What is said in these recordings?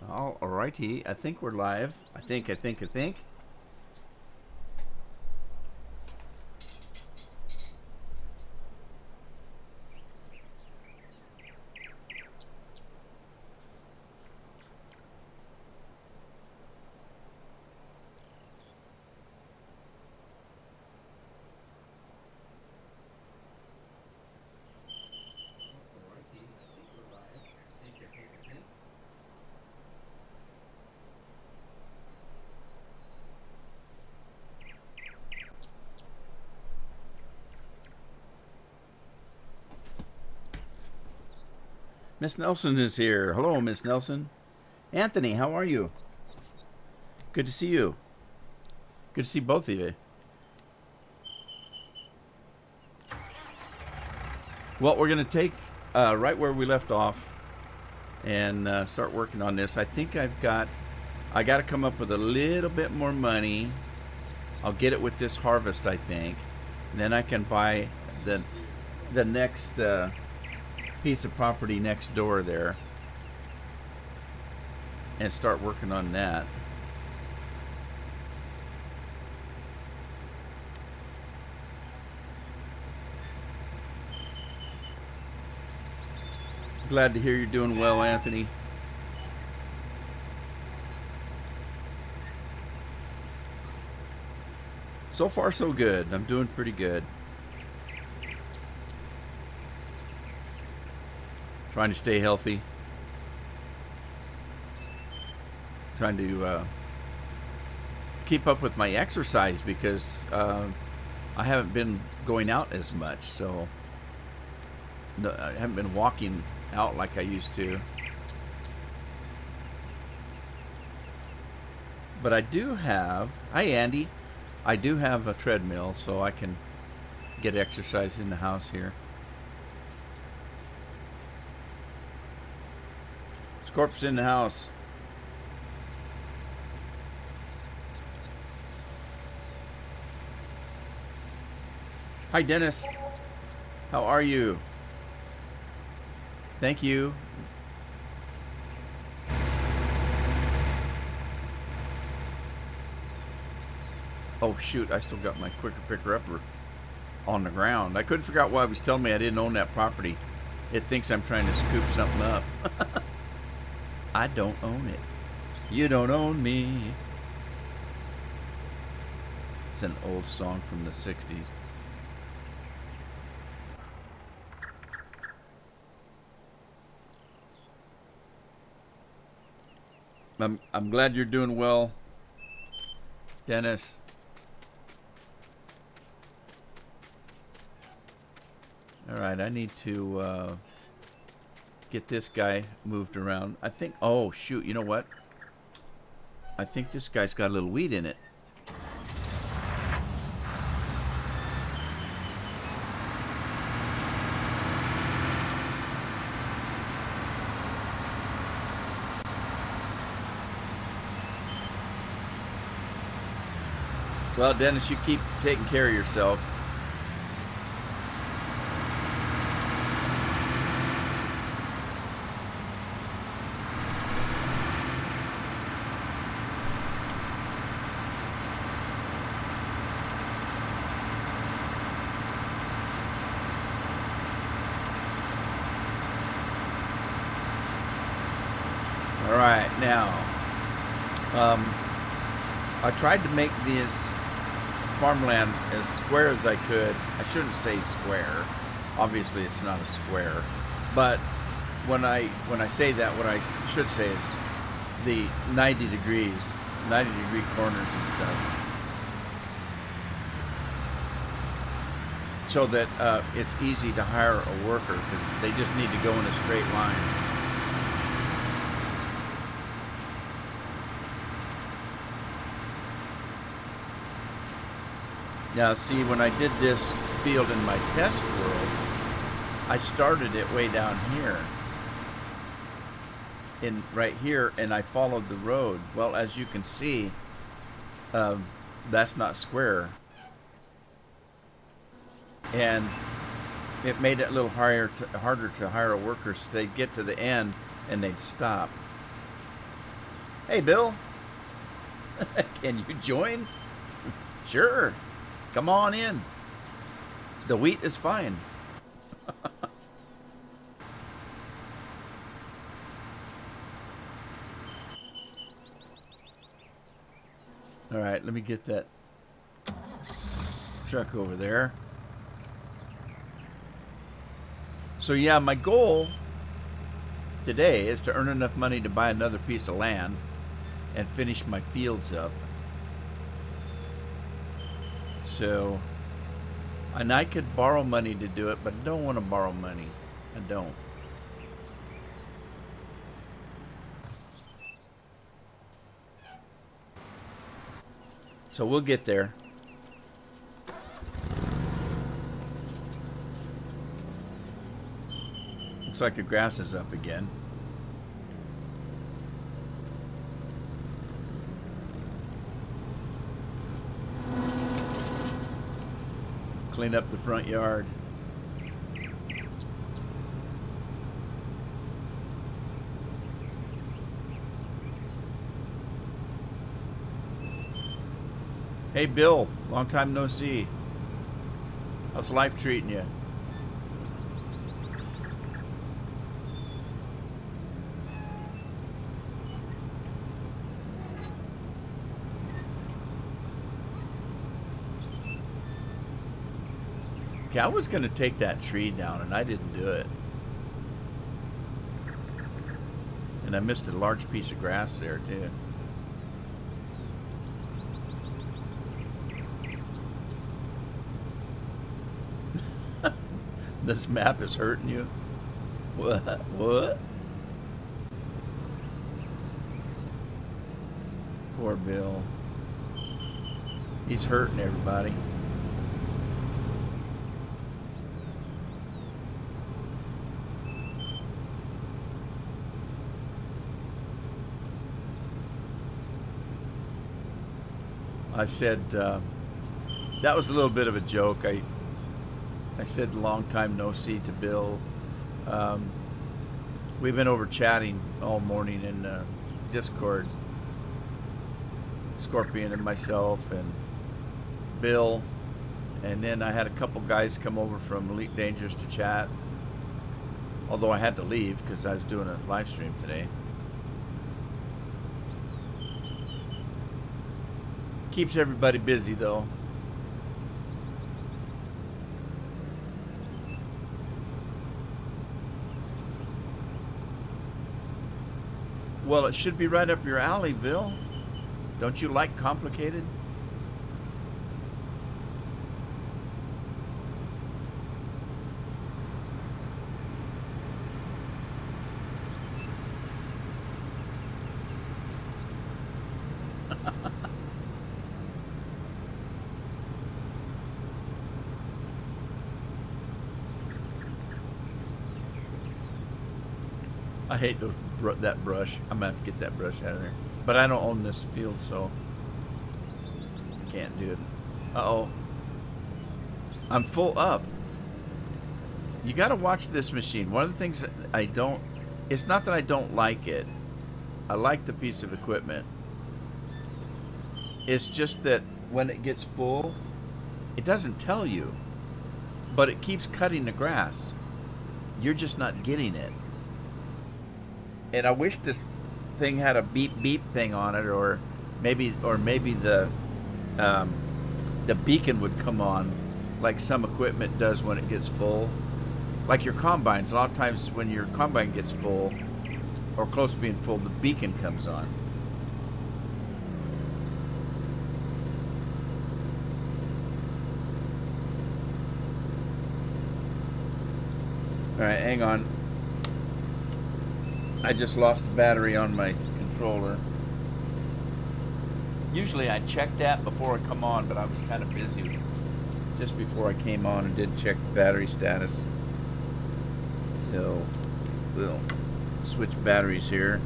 Alrighty, I think we're live. I think. Miss Nelson is here. Hello, Miss Nelson. Anthony, how are you? Good to see you. Good to see both of you. Well, we're going to take right where we left off and start working on this. I think I got to come up with a little bit more money. I'll get it with this harvest, I think. And then I can buy the next piece of property next door there and start working on that. Glad to hear you're doing well, Anthony. So far, so good. I'm doing pretty good. Trying to stay healthy. Trying to keep up with my exercise because I haven't been going out as much. So I haven't been walking out like I used to. But I do have, hi Andy, I do have a treadmill so I can get exercise in the house here. Scorp's in the house. Hi Dennis, how are you? Thank you. Oh shoot, I still got my quicker picker upper on the ground. I couldn't figure out why it was telling me I didn't own that property. It thinks I'm trying to scoop something up. I don't own it. You don't own me. It's an old song from the 60s. I'm glad you're doing well, Dennis. All right, I need to get this guy moved around. I think, oh shoot, you know what? I think this guy's got a little weed in it. Well, Dennis, you keep taking care of yourself. All right, now, I tried to make this farmland as square as I could. I shouldn't say square. Obviously, it's not a square. But when I say that, what I should say is the 90 degree corners and stuff, so that it's easy to hire a worker because they just need to go in a straight line. Now, see, when I did this field in my test world, I started it way down here, right here, and I followed the road. Well, as you can see, that's not square, and it made it a little harder to hire workers. So they'd get to the end and they'd stop. Hey, Bill. Can you join? Sure. Come on in. The wheat is fine. All right, let me get that truck over there. So yeah, my goal today is to earn enough money to buy another piece of land and finish my fields up. So, and I could borrow money to do it, but I don't want to borrow money. I don't. So we'll get there. Looks like the grass is up again. Clean up the front yard. Hey Bill, long time no see. How's life treating you? Okay, I was going to take that tree down and I didn't do it. And I missed a large piece of grass there too. This map is hurting you? What? What? Poor Bill. He's hurting everybody. I said, that was a little bit of a joke. I said long time no see to Bill. We've been over chatting all morning in Discord. Scorpion and myself and Bill. And then I had a couple guys come over from Elite Dangerous to chat. Although I had to leave because I was doing a live stream today. Keeps everybody busy though. Well, it should be right up your alley, Bill. Don't you like complicated? I hate that brush. I'm gonna have to get that brush out of there. But I don't own this field, so I can't do it. Uh-oh. I'm full up. You gotta watch this machine. One of the things that I don't, it's not that I don't like it. I like the piece of equipment. It's just that when it gets full, it doesn't tell you, but it keeps cutting the grass. You're just not getting it. And I wish this thing had a beep beep thing on it, or maybe the beacon would come on like some equipment does when it gets full. Like your combines, a lot of times when your combine gets full or close to being full, the beacon comes on. All right, hang on. I just lost a battery on my controller. Usually I check that before I come on, but I was kind of busy just before I came on and didn't check the battery status. So we'll switch batteries here.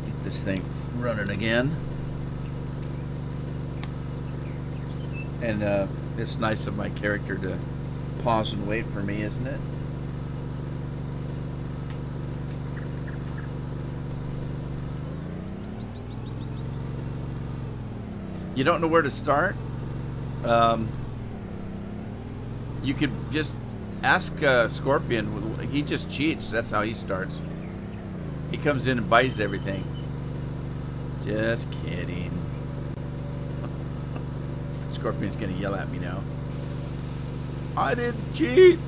Get this thing running again. And It's nice of my character to pause and wait for me, isn't it? You don't know where to start? You could just ask Scorpion. He just cheats. That's how he starts. He comes in and buys everything. Just kidding. Scorpion's gonna yell at me now. I didn't cheat.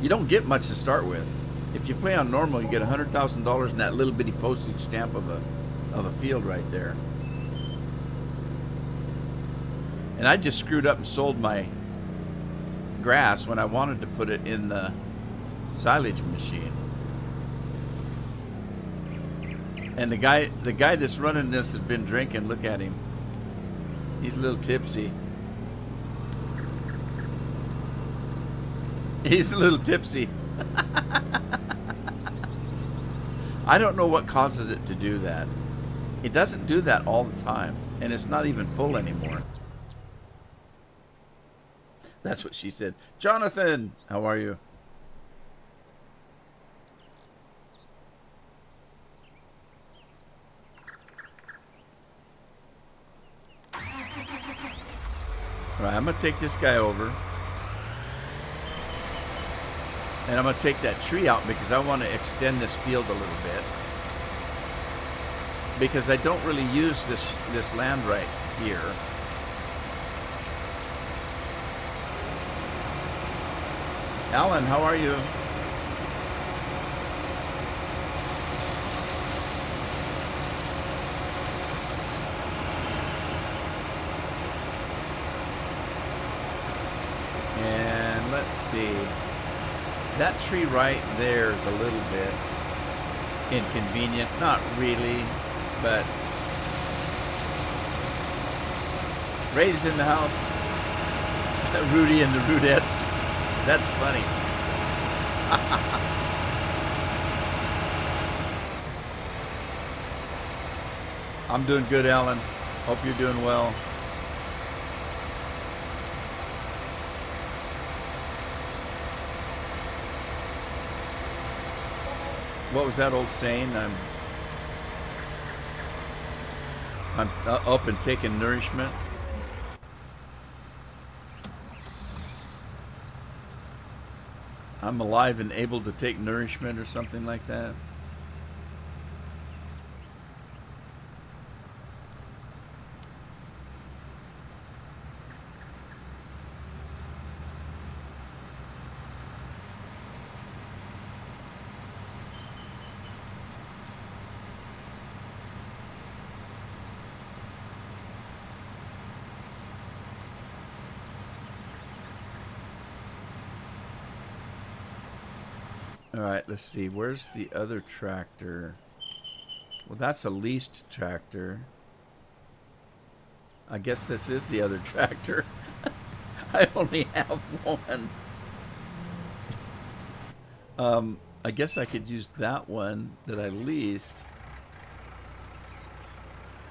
You don't get much to start with. If you play on normal, you get $100,000 in that little bitty postage stamp of a field right there. And I just screwed up and sold my grass when I wanted to put it in the silage machine. And the guy that's running this has been drinking. Look at him. He's a little tipsy. He's a little tipsy. I don't know what causes it to do that. It doesn't do that all the time. And it's not even full anymore. That's what she said. Jonathan, how are you? All right, I'm going to take this guy over. And I'm going to take that tree out because I want to extend this field a little bit. Because I don't really use this land right here. Alan, how are you? And let's see. That tree right there is a little bit inconvenient. Not really, but Ray's in the house. Rudy and the Rudettes. That's funny. I'm doing good, Alan. Hope you're doing well. What was that old saying? I'm up and taking nourishment. I'm alive and able to take nourishment or something like that. All right, let's see. Where's the other tractor? Well, that's a leased tractor. I guess this is the other tractor. I only have one. I guess I could use that one that I leased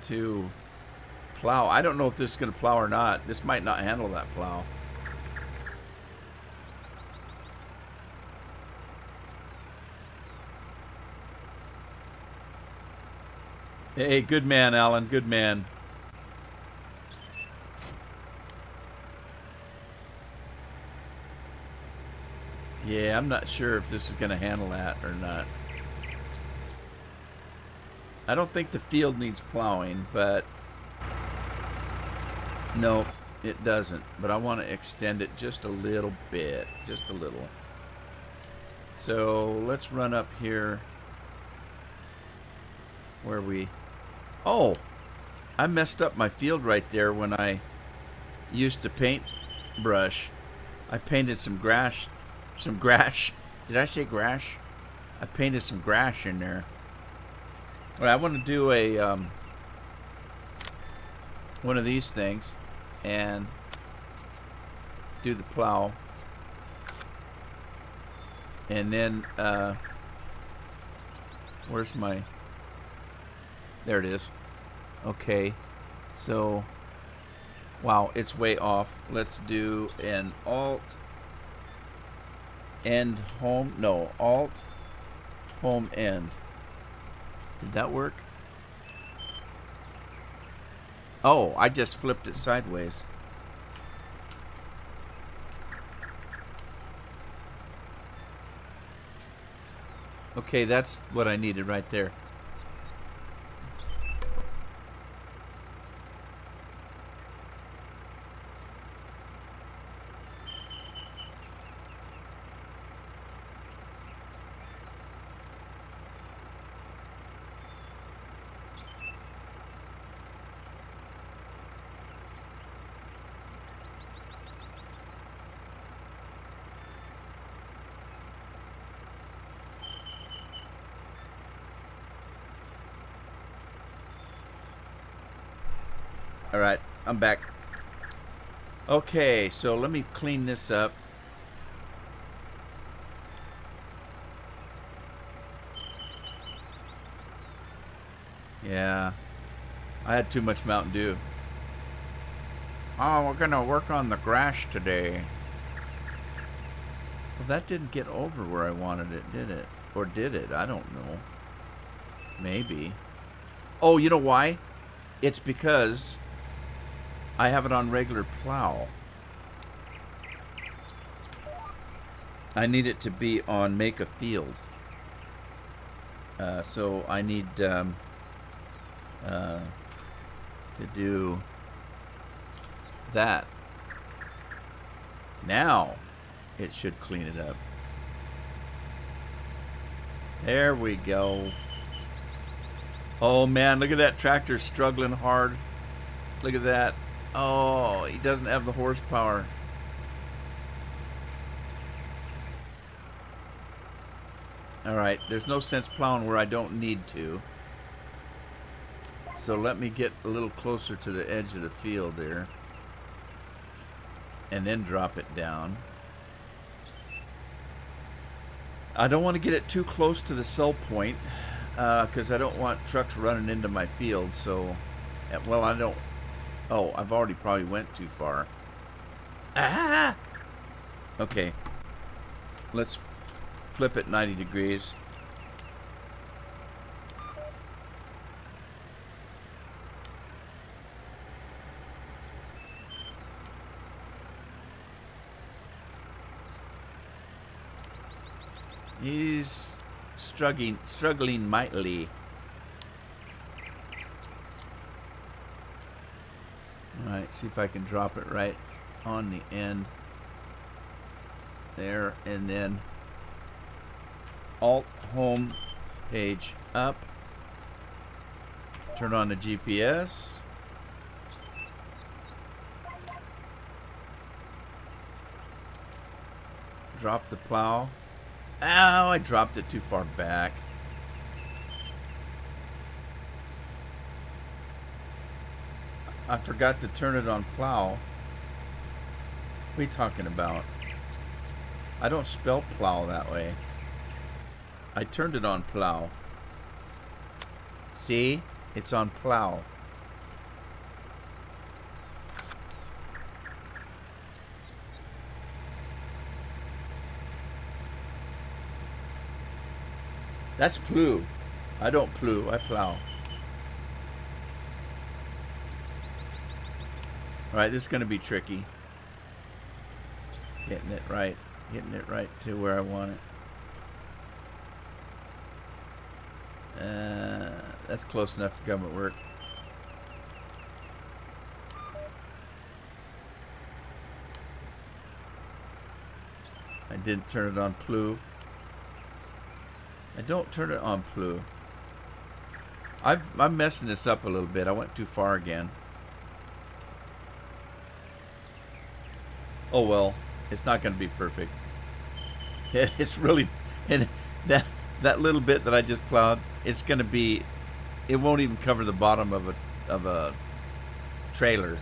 to plow. I don't know if this is going to plow or not. This might not handle that plow. Hey, good man, Alan. Good man. Yeah, I'm not sure if this is going to handle that or not. I don't think the field needs plowing, but no, it doesn't. But I want to extend it just a little bit, just a little. So let's run up here where we... Oh, I messed up my field right there when I used the paint brush. I painted some grass. Did I say grass? I painted some grass in there. Well, I want to do a one of these things and do the plow, and then where's my... There it is. Okay. So, wow, it's way off. Let's do an alt end home. No, alt home end. Did that work? Oh, I just flipped it sideways. Okay, that's what I needed right there. All right, I'm back. Okay, so let me clean this up. Yeah, I had too much Mountain Dew. Oh, we're gonna work on the grass today. Well, that didn't get over where I wanted it, did it? Or did it? I don't know. Maybe. Oh, you know why? It's because I have it on regular plow. I need it to be on make a field. So I need to do that. Now it should clean it up. There we go. Oh man, look at that tractor struggling hard. Look at that. Oh, he doesn't have the horsepower. Alright, there's no sense plowing where I don't need to. So let me get a little closer to the edge of the field there. And then drop it down. I don't want to get it too close to the cell point, because I don't want trucks running into my field. So, well, I don't. Oh, I've already probably went too far. Ah! Okay. Let's flip it 90 degrees. He's struggling mightily. Alright, see if I can drop it right on the end. There, and then Alt Home page up. Turn on the GPS. Drop the plow. Ow, I dropped it too far back. I forgot to turn it on plow. What are you talking about? I don't spell plow that way. I turned it on plow. See? It's on plow. That's plow. I don't plow, I plow. Alright, this is going to be tricky. Getting it right to where I want it. That's close enough for government work. I didn't turn it on plow. I don't turn it on plow. I'm messing this up a little bit. I went too far again. Oh well, it's not going to be perfect. It's really, and that little bit that I just plowed, it's going to be, it won't even cover the bottom of a trailer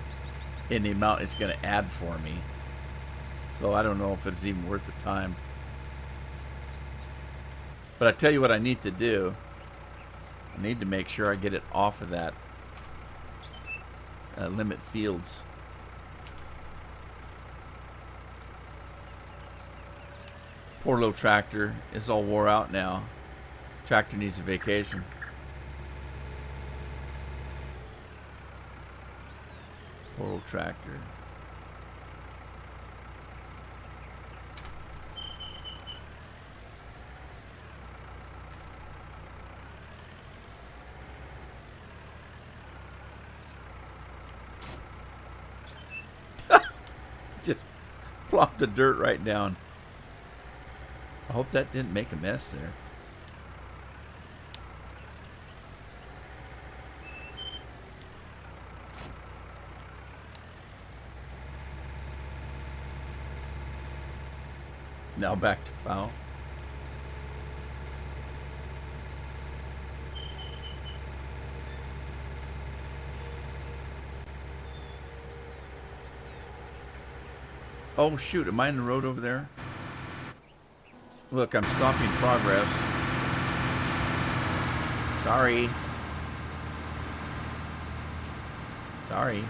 in the amount it's going to add for me. So I don't know if it's even worth the time. But I tell you what I need to do. I need to make sure I get it off of that limit fields. Poor little tractor is all wore out now. Tractor needs a vacation. Poor old tractor. Just plopped the dirt right down. I hope that didn't make a mess there. Now back to plow. Oh shoot, am I in the road over there? Look, I'm stopping progress. Sorry. Sorry.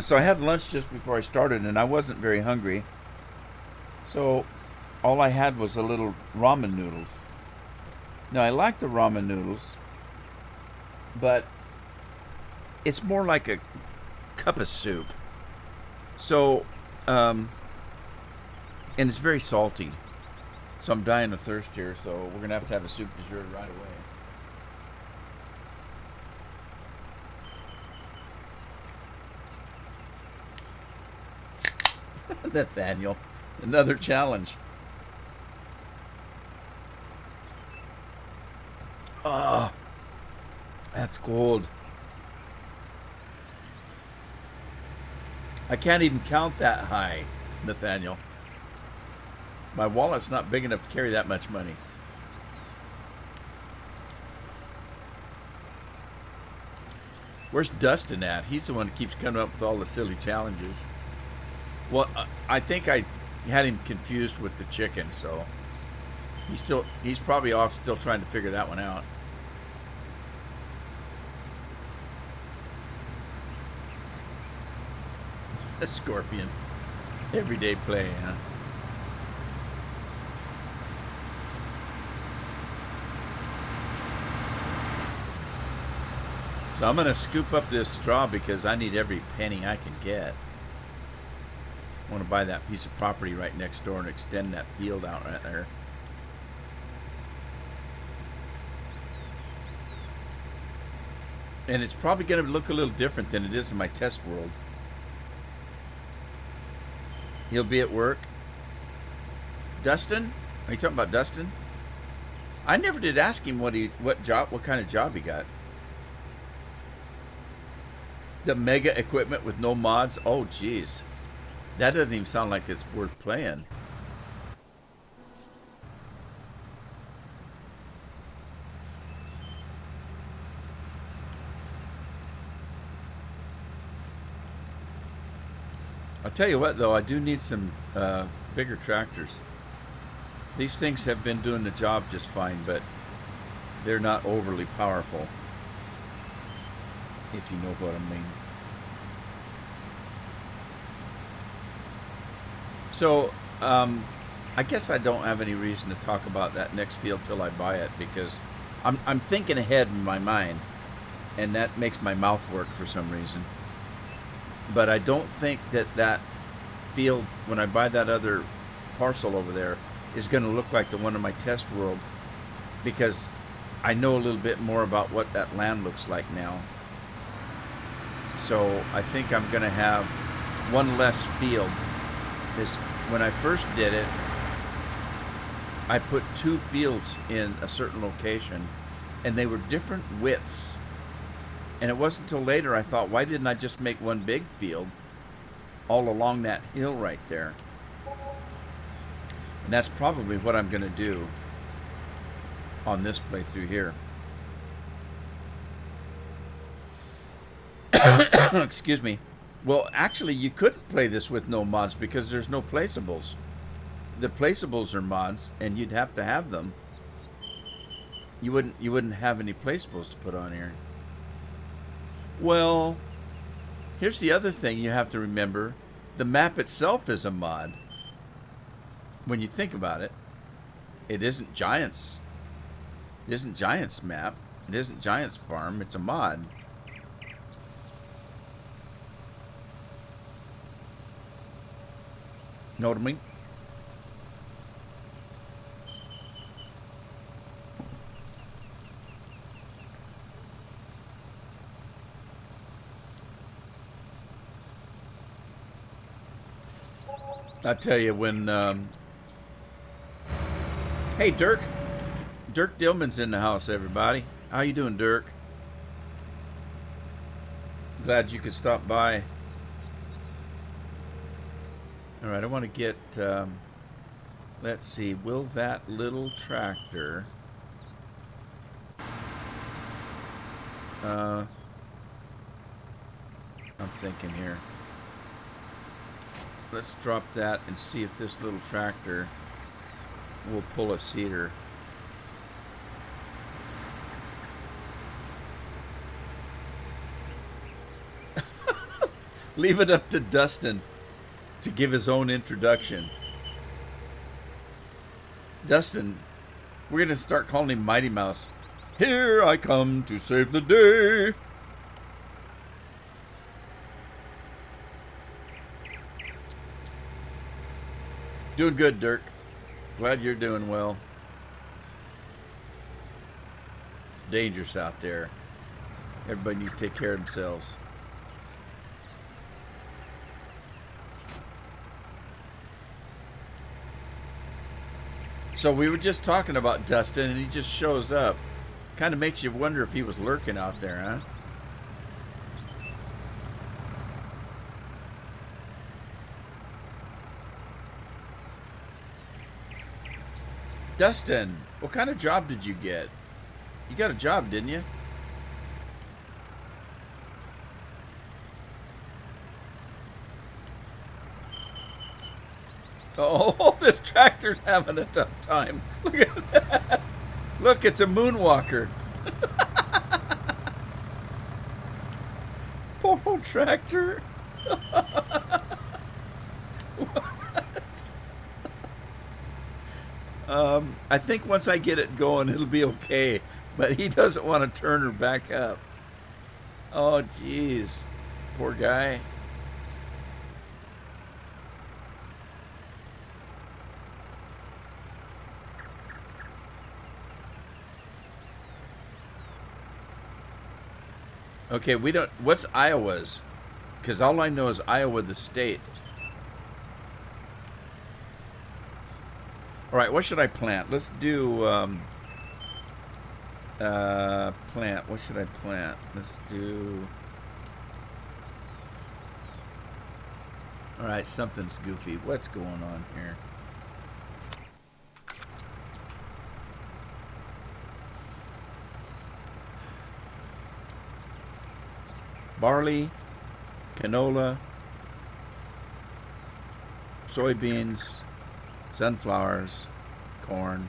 So I had lunch just before I started, and I wasn't very hungry. So all I had was a little ramen noodles. Now, I like the ramen noodles, but it's more like a cup of soup. So, and it's very salty. So I'm dying of thirst here, so we're going to have a soup du jour right away. Nathaniel, another challenge. Ah, that's cold. I can't even count that high, Nathaniel. My wallet's not big enough to carry that much money. Where's Dustin at? He's the one who keeps coming up with all the silly challenges. Well, I think I had him confused with the chicken, so he's probably off still trying to figure that one out. A scorpion. Everyday play, huh? So I'm going to scoop up this straw because I need every penny I can get. I want to buy that piece of property right next door and extend that field out right there. And it's probably going to look a little different than it is in my test world. He'll be at work. Dustin? Are you talking about Dustin? I never did ask him what kind of job he got. The mega equipment with no mods? Oh, geez. That doesn't even sound like it's worth playing. I'll tell you what, though, I do need some bigger tractors. These things have been doing the job just fine, but they're not overly powerful, if you know what I mean. So, I guess I don't have any reason to talk about that next field till I buy it, because I'm thinking ahead in my mind, and that makes my mouth work for some reason. But I don't think that field, when I buy that other parcel over there, is going to look like the one in my test world, because I know a little bit more about what that land looks like now. So I think I'm going to have one less field. When I first did it, I put 2 fields in a certain location, and they were different widths. And it wasn't until later I thought, why didn't I just make one big field all along that hill right there? And that's probably what I'm going to do on this playthrough here. Excuse me. Well, actually, you couldn't play this with no mods because there's no placeables. The placeables are mods, and you'd have to have them. You wouldn't have any placeables to put on here. Well, here's the other thing you have to remember. The map itself is a mod. When you think about it, it isn't Giants. It isn't Giants map. It isn't Giants farm. It's a mod. Know what I mean? I tell you when. Hey, Dirk. Dirk Dillman's in the house. Everybody, how you doing, Dirk? Glad you could stop by. All right, I want to get. Let's see. Will that little tractor? I'm thinking here. Let's drop that and see if this little tractor will pull a seeder. Leave it up to Dustin to give his own introduction. Dustin, we're going to start calling him Mighty Mouse. Here I come to save the day. Doing good, Dirk. Glad you're doing well. It's dangerous out there. Everybody needs to take care of themselves. So we were just talking about Dustin, and he just shows up. Kind of makes you wonder if he was lurking out there, huh? Dustin, what kind of job did you get? You got a job, didn't you? Oh, this tractor's having a tough time. Look at that. Look, it's a moonwalker. Poor old tractor. I think once I get it going, it'll be okay. But he doesn't want to turn her back up. Oh, jeez. Poor guy. Okay, we don't... What's Iowa's? Because all I know is Iowa, the state. All right, what should I plant? Let's do... plant. What should I plant? Let's do... All right, something's goofy. What's going on here? Barley, canola, soybeans, sunflowers, corn.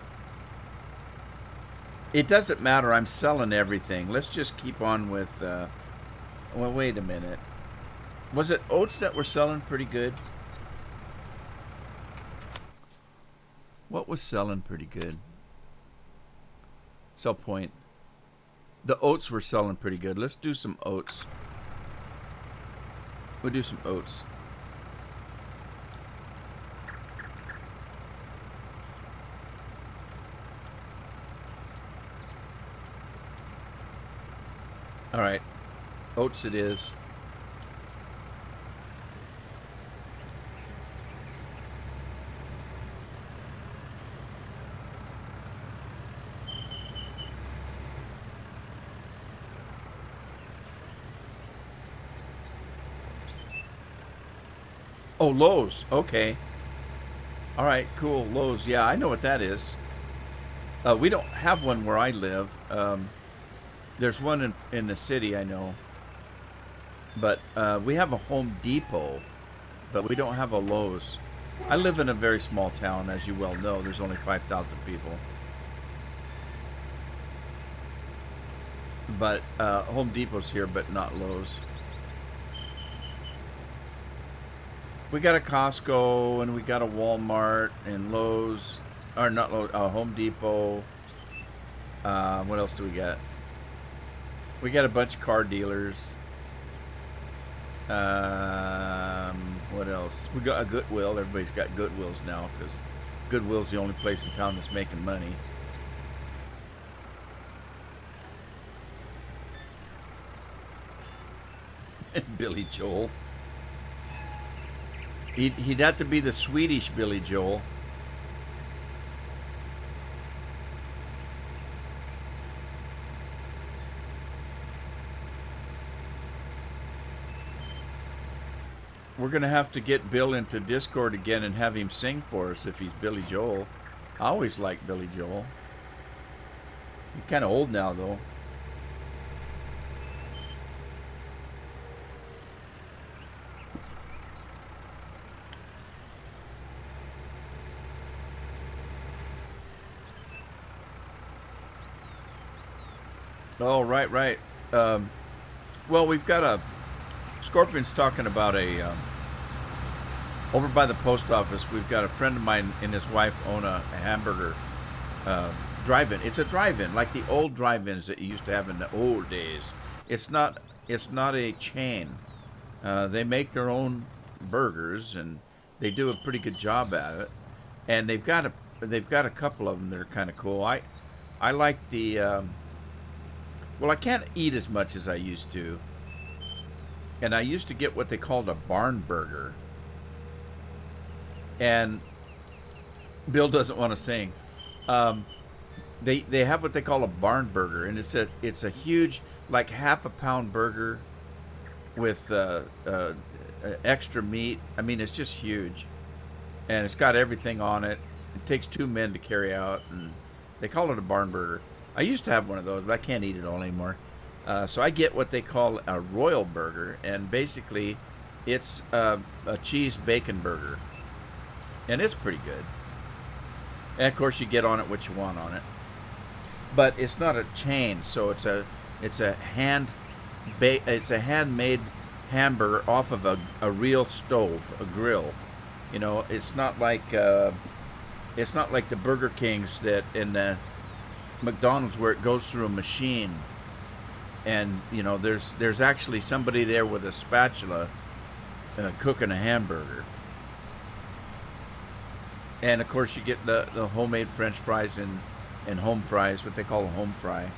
It doesn't matter. I'm selling everything. Let's just keep on with... well, wait a minute. Was it oats that were selling pretty good? What was selling pretty good? Sell point. The oats were selling pretty good. Let's do some oats. We'll do some oats. All right. Oats it is. Oh, Lowe's. Okay. All right, cool. Lowe's. Yeah, I know what that is. We don't have one where I live. There's one in the city, I know. But we have a Home Depot, but we don't have a Lowe's. I live in a very small town, as you well know. There's only 5,000 people. But Home Depot's here, but not Lowe's. We got a Costco and we got a Walmart and Lowe's, or not Lowe's, Home Depot. What else do we got? We got a bunch of car dealers. What else? We got a Goodwill. Everybody's got Goodwills now because Goodwill's the only place in town that's making money. Billy Joel. He'd have to be the Swedish Billy Joel. We're going to have to get Bill into Discord again and have him sing for us if he's Billy Joel. I always liked Billy Joel. He's kind of old now, though. Oh, right. Well, we've got a... Scorpion's talking about a... over by the post office, we've got a friend of mine and his wife own a hamburger drive-in. It's a drive-in, like the old drive-ins that you used to have in the old days. It's not a chain. They make their own burgers, and they do a pretty good job at it. And they've got a couple of them that are kind of cool. I like the... well, I can't eat as much as I used to. And I used to get what they called a barn burger. And Bill doesn't want to sing. They have what they call a barn burger, and it's a huge, like half a pound burger with extra meat. I mean, it's just huge, and it's got everything on it. It takes 2 men to carry out, and they call it a barn burger. I used to have one of those, but I can't eat it all anymore. So I get what they call a royal burger, and basically it's a cheese bacon burger. And it's pretty good. And of course you get on it what you want on it. But it's not a chain, so it's a handmade hamburger off of a real stove, a grill. You know, it's not like the Burger Kings that in the McDonald's where it goes through a machine, and you know there's actually somebody there with a spatula cooking a hamburger. And of course you get the homemade French fries and home fries, what they call a home fry.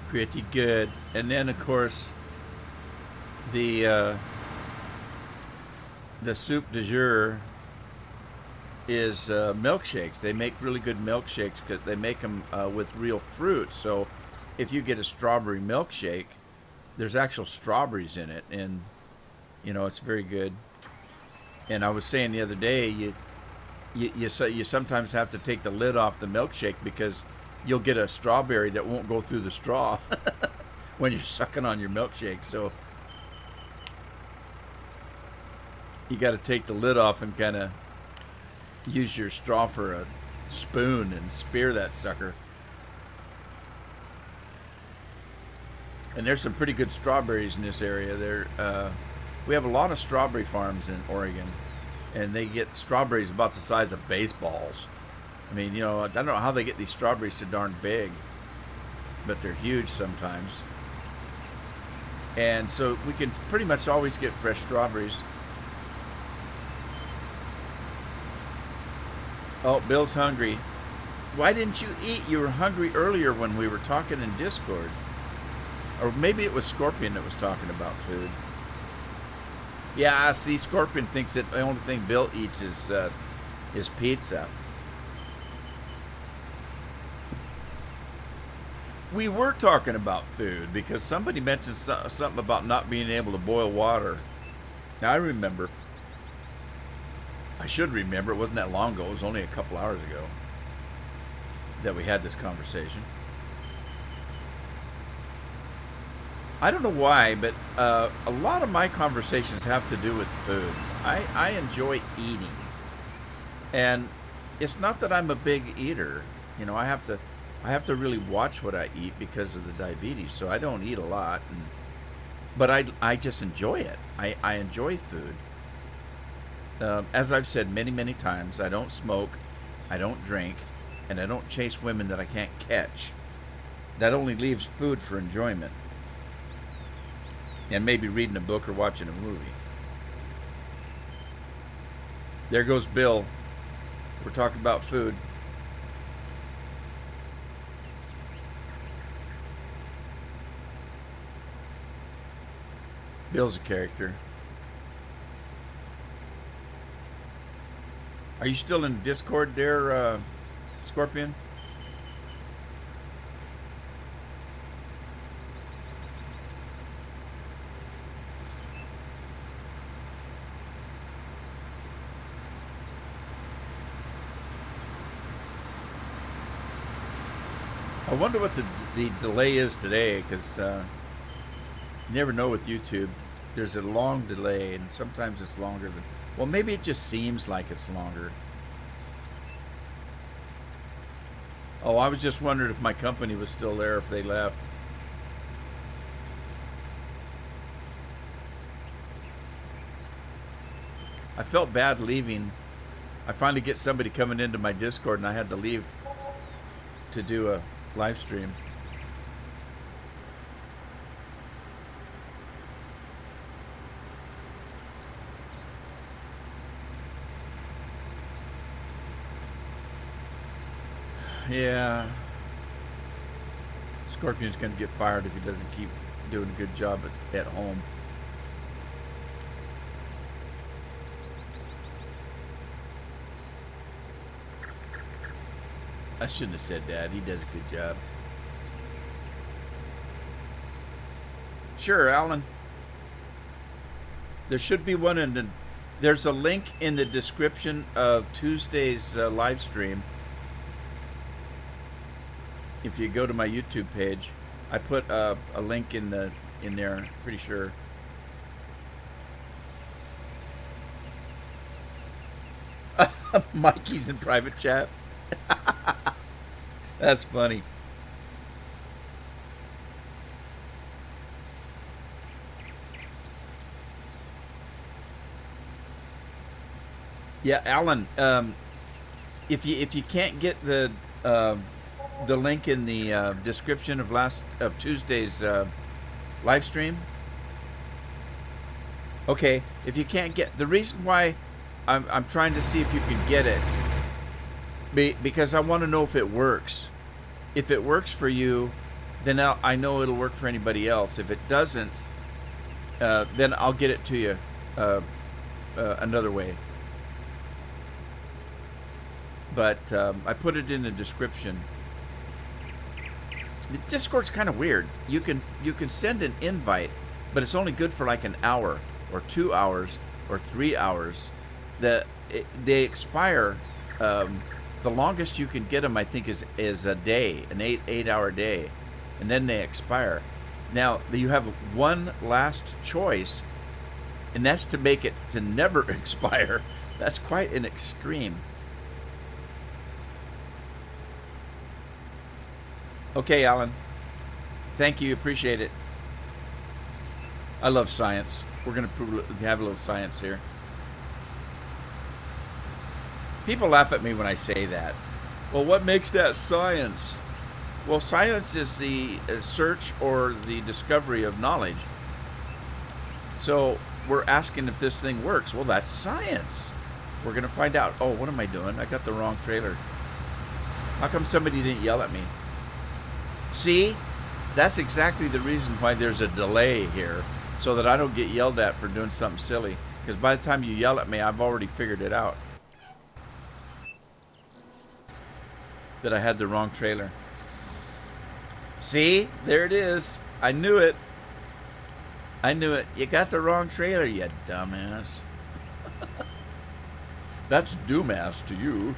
Pretty good. And then of course the soup du jour is milkshakes. They make really good milkshakes because they make them with real fruit. So if you get a strawberry milkshake, there's actual strawberries in it, and you know it's very good. And I was saying the other day, you sometimes have to take the lid off the milkshake because you'll get a strawberry that won't go through the straw when you're sucking on your milkshake. So you got to take the lid off and kind of use your straw for a spoon and spear that sucker. And there's some pretty good strawberries in this area. We have a lot of strawberry farms in Oregon, and they get strawberries about the size of baseballs. I mean, you know, I don't know how they get these strawberries so darn big, but they're huge sometimes. And so we can pretty much always get fresh strawberries. Oh, Bill's hungry. Why didn't you eat? You were hungry earlier when we were talking in Discord. Or maybe it was Scorpion that was talking about food. Yeah, see, Scorpion thinks that the only thing Bill eats is pizza. We were talking about food because somebody mentioned something about not being able to boil water. Now, I remember. I should remember. It wasn't that long ago. It was only a couple hours ago that we had this conversation. I don't know why, but a lot of my conversations have to do with food. I enjoy eating, and it's not that I'm a big eater. You know, I have to really watch what I eat because of the diabetes. So I don't eat a lot, but I just enjoy it. I enjoy food. As I've said many many times, I don't smoke, I don't drink, and I don't chase women that I can't catch. That only leaves food for enjoyment, and maybe reading a book or watching a movie. There goes Bill. We're talking about food. Bill's a character. Are you still in Discord there, Scorpion? I wonder what the delay is today, because you never know with YouTube. There's a long delay, and sometimes it's longer than. Well, maybe it just seems like it's longer. Oh, I was just wondering if my company was still there, if they left. I felt bad leaving. I finally get somebody coming into my Discord, and I had to leave to do a live stream. Yeah. Scorpion's going to get fired if he doesn't keep doing a good job at home. I shouldn't have said that. He does a good job. Sure, Alan. There should be one in the. There's a link in the description of Tuesday's live stream. If you go to my YouTube page, I put a link in there. Pretty sure. Mikey's in private chat. That's funny. Yeah, Alan. If you can't get the link in the description of Tuesday's live stream, okay. If you can't get the reason why I'm trying to see if you can get it, because I want to know if it works. If it works for you, then I know it'll work for anybody else. If it doesn't, then I'll get it to you another way. But I put it in the description. The Discord's kind of weird. You can send an invite, but it's only good for like an hour or 2 hours or 3 hours. They expire. The longest you can get them, I think, is a day, an 8-hour day, and then they expire. Now you have one last choice, and that's to make it to never expire. That's quite an extreme. Okay, Alan. Thank you. Appreciate it. I love science. We're going to have a little science here. People laugh at me when I say that. Well, what makes that science? Well, science is the search or the discovery of knowledge. So we're asking if this thing works. Well, that's science. We're going to find out. Oh, what am I doing? I got the wrong trailer. How come somebody didn't yell at me? See, that's exactly the reason why there's a delay here, so that I don't get yelled at for doing something silly. Because by the time you yell at me, I've already figured it out. That I had the wrong trailer. See, there it is. I knew it. I knew it. You got the wrong trailer, you dumbass. That's doomass to you.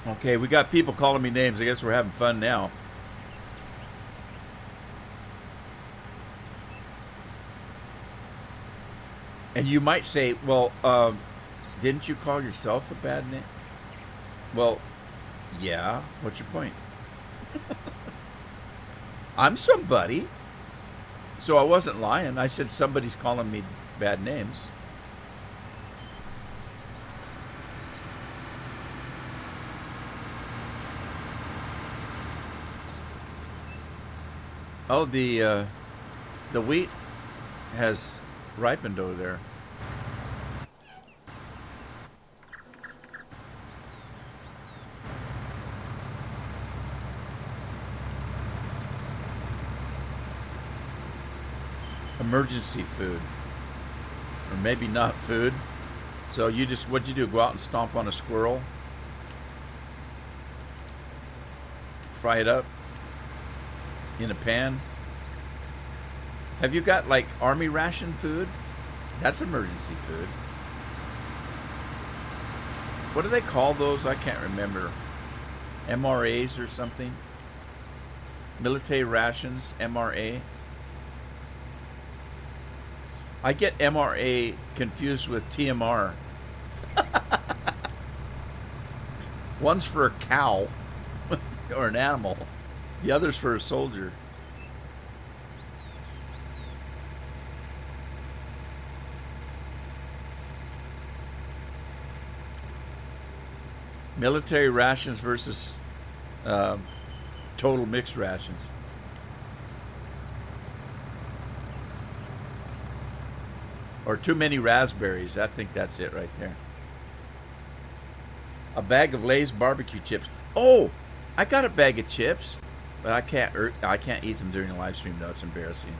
Okay, we got people calling me names. I guess we're having fun now. And you might say, well, didn't you call yourself a bad name? Well, yeah. What's your point? I'm somebody. So I wasn't lying. I said somebody's calling me bad names. Oh, the wheat has ripened over there. Emergency food. Or maybe not food. So you just, what'd you do? Go out and stomp on a squirrel? Fry it up in a pan? Have you got like army ration food? That's emergency food. What do they call those? I can't remember. MRAs or something? Military rations, MRA. I get MRA confused with TMR. One's for a cow or an animal. The other's for a soldier. Military rations versus total mixed rations. Or too many raspberries. I think that's it right there. A bag of Lay's barbecue chips. Oh, I got a bag of chips, but I can't eat them during the live stream though. It's embarrassing.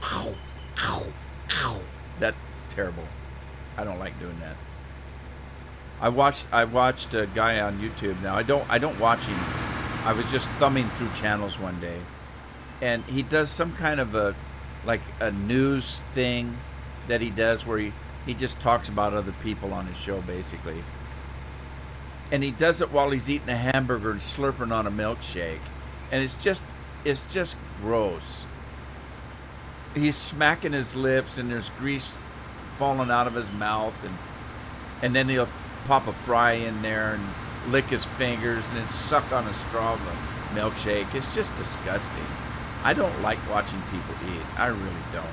Ow, ow, ow. That's terrible. I don't like doing that. I watched a guy on YouTube now. I don't watch him. I was just thumbing through channels one day, and he does some kind of a news thing that he does where he just talks about other people on his show basically. And he does it while he's eating a hamburger and slurping on a milkshake. And it's just gross. He's smacking his lips and there's grease falling out of his mouth, and then he'll pop a fry in there and lick his fingers and then suck on a straw of a milkshake. It's just disgusting. I don't like watching people eat. I really don't.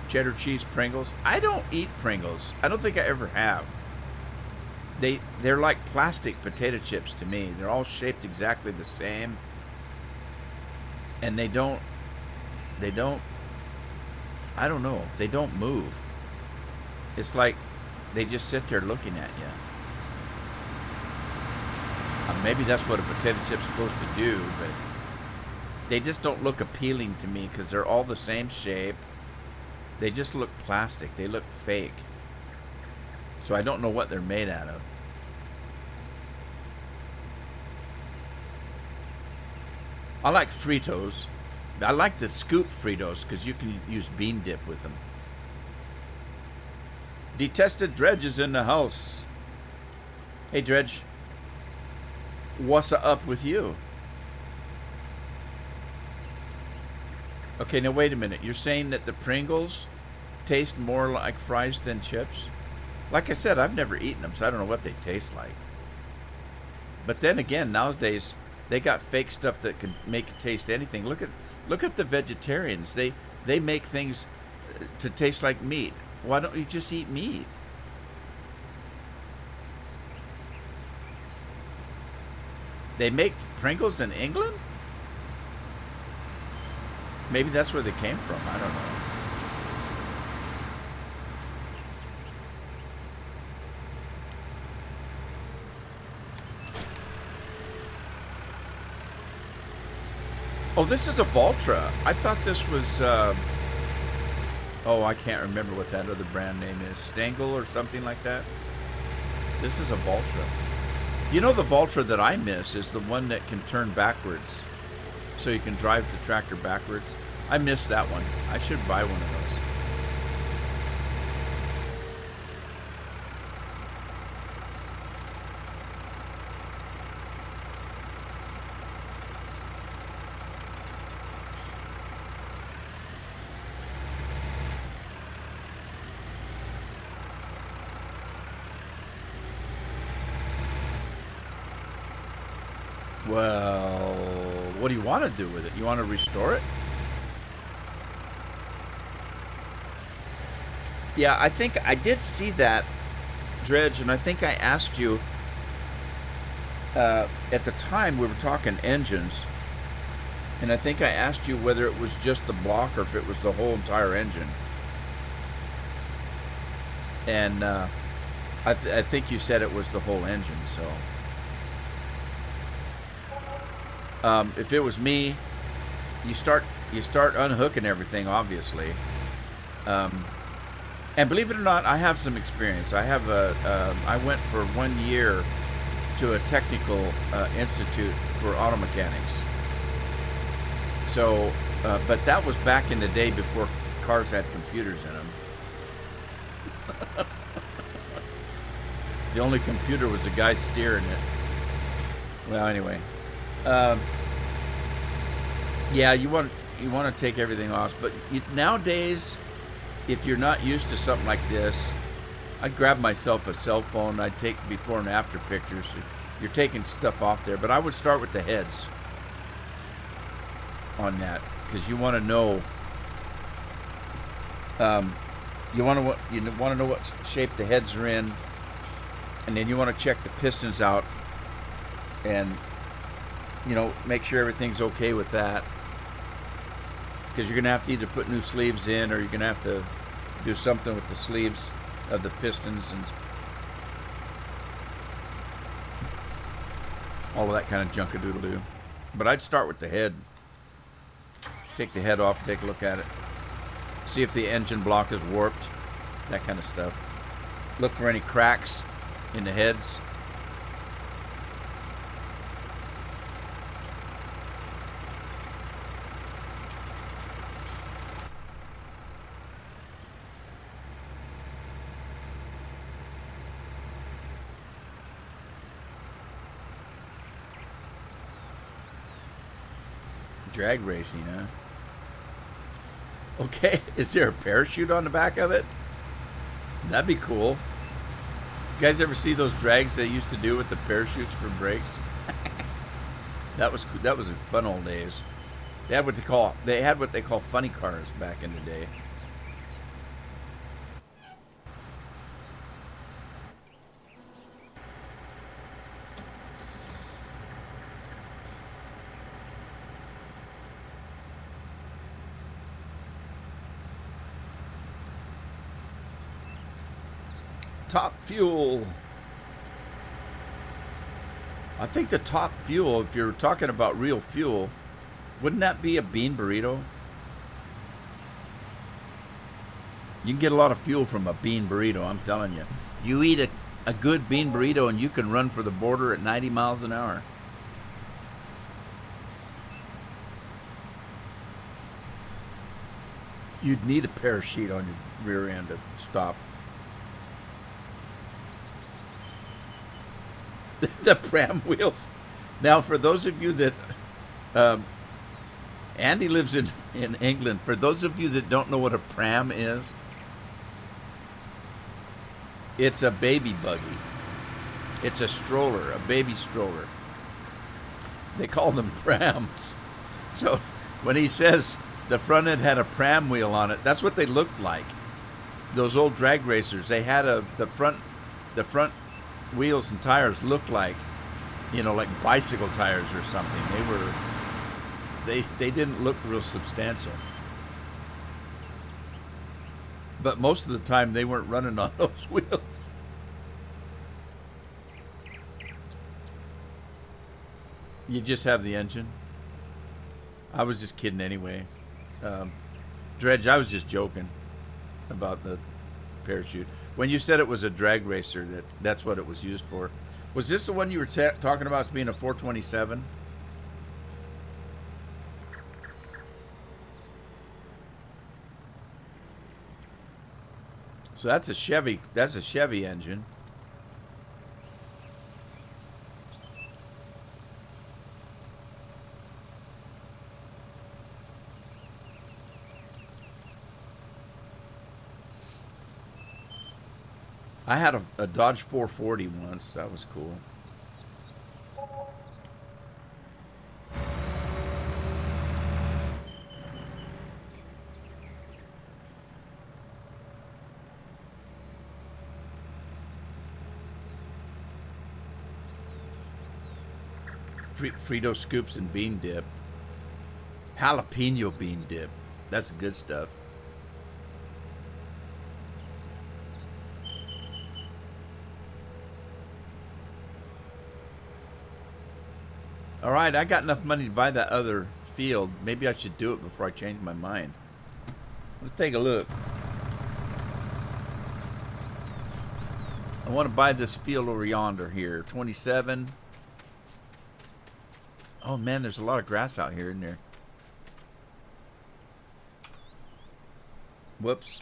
Cheddar cheese Pringles. I don't eat Pringles. I don't think I ever have. They're like plastic potato chips to me. They're all shaped exactly the same. And they don't I don't know. They don't move. It's like they just sit there looking at you. Maybe that's what a potato chip's supposed to do, but they just don't look appealing to me because they're all the same shape. They just look plastic. They look fake. So I don't know what they're made out of. I like Fritos. I like the scoop Fritos because you can use bean dip with them. Detested Dredge is in the house. Hey, Dredge. What's up with you? Okay, now wait a minute. You're saying that the Pringles taste more like fries than chips? Like I said, I've never eaten them, so I don't know what they taste like. But then again, nowadays they got fake stuff that can make it taste anything. Look at the vegetarians. They make things to taste like meat. Why don't you just eat meat? They make Pringles in England? Maybe that's where they came from. I don't know. Oh, this is a Valtra. I thought this was... oh, I can't remember what that other brand name is. Stengel or something like that? This is a Valtra. You know, the Valtra that I miss is the one that can turn backwards. So you can drive the tractor backwards. I miss that one. I should buy one of those. Well, what do you want to do with it? You want to restore it? Yeah, I think I did see that, Dredge, and I think I asked you at the time we were talking engines, and I think I asked you whether it was just the block or if it was the whole entire engine. And I think you said it was the whole engine, so if it was me, you start unhooking everything, obviously. And believe it or not, I have some experience. I went for 1 year to a technical institute for auto mechanics. So, but that was back in the day before cars had computers in them. The only computer was the guy steering it. Well, anyway, yeah, you want to take everything off, but nowadays, if you're not used to something like this, I'd grab myself a cell phone. I'd take before and after pictures. You're taking stuff off there, but I would start with the heads on that because you want to know. You want to know what shape the heads are in, and then you want to check the pistons out, and make sure everything's okay with that. Because you're going to have to either put new sleeves in or you're going to have to do something with the sleeves of the pistons and all of that kind of junk-a-doodle-doo. But I'd start with the head. Take the head off, take a look at it. See if the engine block is warped, that kind of stuff. Look for any cracks in the heads. Drag racing, huh? Okay, is there a parachute on the back of it? That'd be cool. You guys ever see those drags they used to do with the parachutes for brakes? That was in fun old days. They had what they call funny cars back in the day. Top fuel. I think the top fuel, if you're talking about real fuel, wouldn't that be a bean burrito? You can get a lot of fuel from a bean burrito, I'm telling you. You eat a good bean burrito and you can run for the border at 90 miles an hour. You'd need a parachute on your rear end to stop. The pram wheels. Now, for those of you that Andy lives in England. For those of you that don't know what a pram is, it's a baby buggy. It's a stroller, a baby stroller. They call them prams. So when he says the front end had a pram wheel on it, that's what they looked like. Those old drag racers, they had the front wheels and tires looked like, like bicycle tires or something. They didn't look real substantial. But most of the time they weren't running on those wheels. You just have the engine. I was just kidding anyway. Dredge, I was just joking about the parachute. When you said it was a drag racer, that's what it was used for. Was this the one you were talking about as being a 427? So that's a Chevy. That's a Chevy engine. I had a Dodge 440 once. That was cool. Frito scoops and bean dip. Jalapeno bean dip. That's good stuff. All right, I got enough money to buy that other field. Maybe I should do it before I change my mind. Let's take a look. I want to buy this field over yonder here. 27. Oh, man, there's a lot of grass out here, isn't there? Whoops.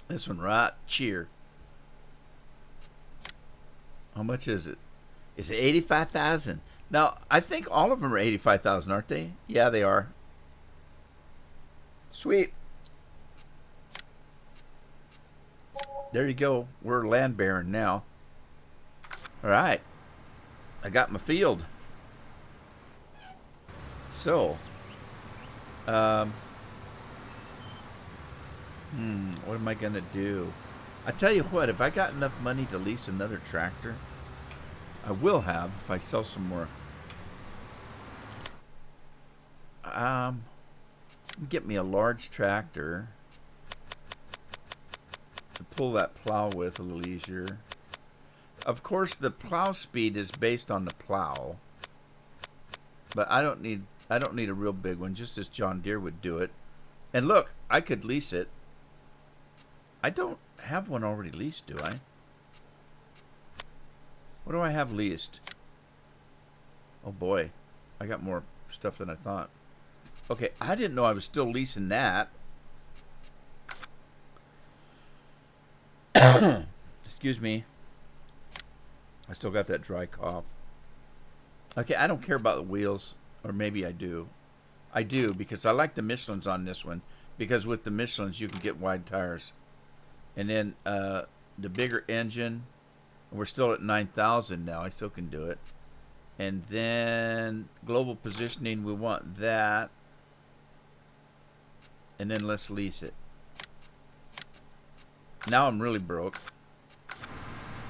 This one right cheer. How much is it? Is it 85,000? Now, I think all of them are 85,000, aren't they? Yeah, they are. Sweet. There you go. We're land baron now. All right. I got my field. So, what am I going to do? I tell you what, if I got enough money to lease another tractor, I will have if I sell some more. Get me a large tractor to pull that plow with a little easier. Of course, the plow speed is based on the plow, but I don't need a real big one. Just as John Deere would do it. And look, I could lease it. I don't have one already leased, do I? What do I have leased? Oh boy, I got more stuff than I thought. Okay, I didn't know I was still leasing that. Excuse me. I still got that dry cough. Okay, I don't care about the wheels, or maybe I do. I do, because I like the Michelins on this one, because with the Michelins you can get wide tires. And then the bigger engine, we're still at 9,000 now. I still can do it. And then global positioning, we want that. And then let's lease it. Now I'm really broke.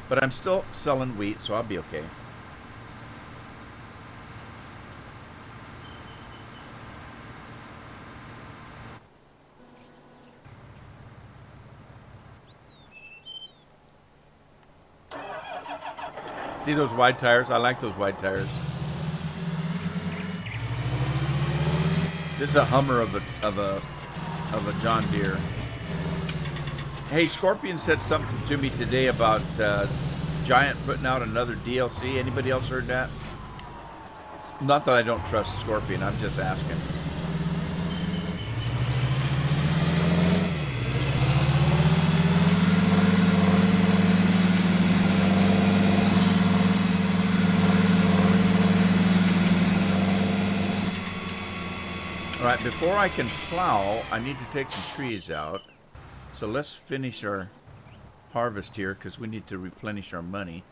But I'm still selling wheat, so I'll be okay. See those wide tires? I like those wide tires. This is a Hummer of a John Deere. Hey, Scorpion said something to me today about Giant putting out another DLC. Anybody else heard that? Not that I don't trust Scorpion. I'm just asking. All right, before I can plow, I need to take some trees out. So let's finish our harvest here because we need to replenish our money.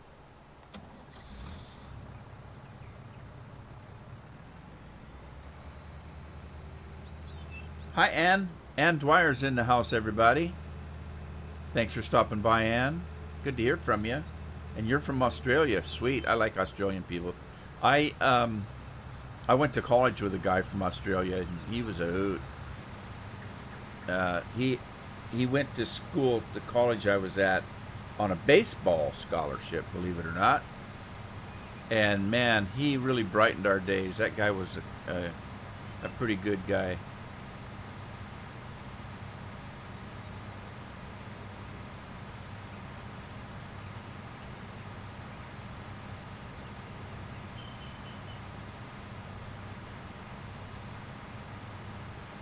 Hi, Ann. Ann Dwyer's in the house, everybody. Thanks for stopping by, Ann. Good to hear from you. And you're from Australia. Sweet. I like Australian people. I went to college with a guy from Australia, and he was a hoot. He went to school, the college I was at, on a baseball scholarship, believe it or not. And man, he really brightened our days. That guy was a pretty good guy.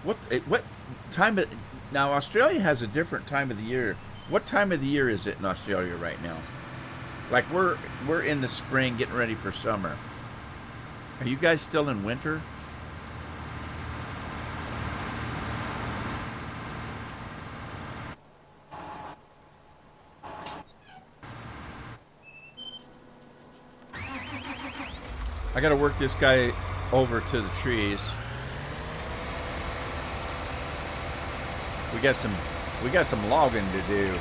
What time of, now Australia has a different time of the year. What time of the year is it in Australia right now? Like we're in the spring getting ready for summer. Are you guys still in winter? I gotta work this guy over to the trees. We got some logging to do.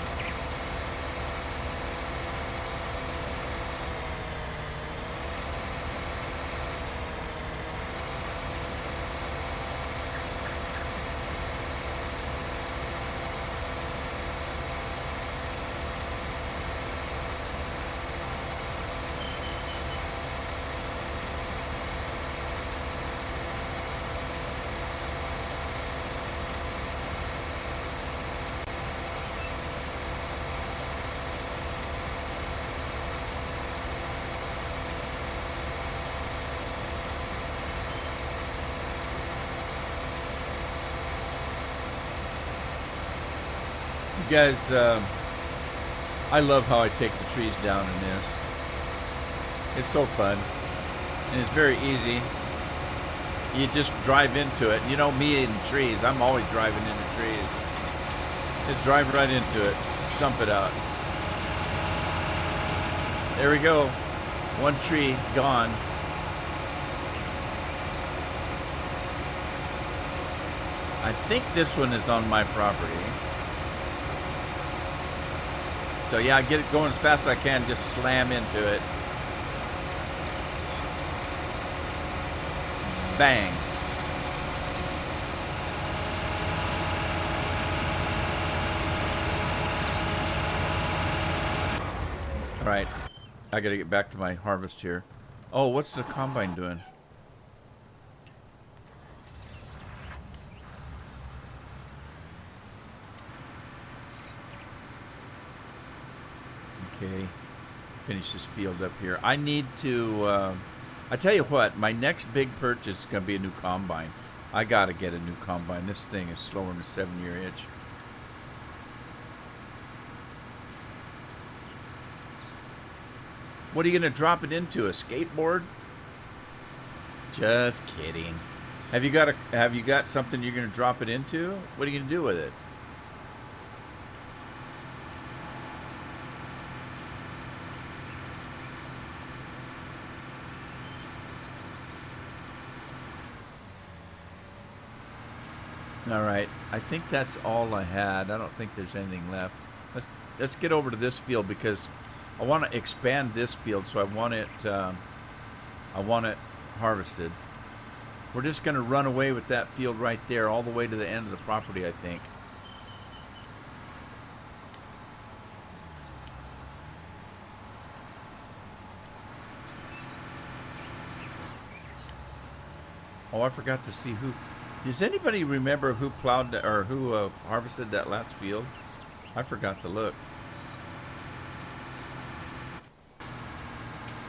You guys, I love how I take the trees down in this. It's so fun, and it's very easy. You just drive into it. You know me in trees, I'm always driving into trees. Just drive right into it, stump it out. There we go. One tree gone. I think this one is on my property. So yeah, I get it going as fast as I can, just slam into it. Bang. All right, I gotta get back to my harvest here. Oh, what's the combine doing? Okay, finish this field up here. I need to, I tell you what, my next big purchase is going to be a new combine. I got to get a new combine. This thing is slower than a 7-year itch. What are you going to drop it into, a skateboard? Just kidding. Have you got something you're going to drop it into? What are you going to do with it? All right, I think that's all I had. I don't think there's anything left. Let's get over to this field because I want to expand this field, so I want it harvested. We're just going to run away with that field right there, all the way to the end of the property, I think. Oh, I forgot to see who. Does anybody remember who plowed or who harvested that last field? I forgot to look.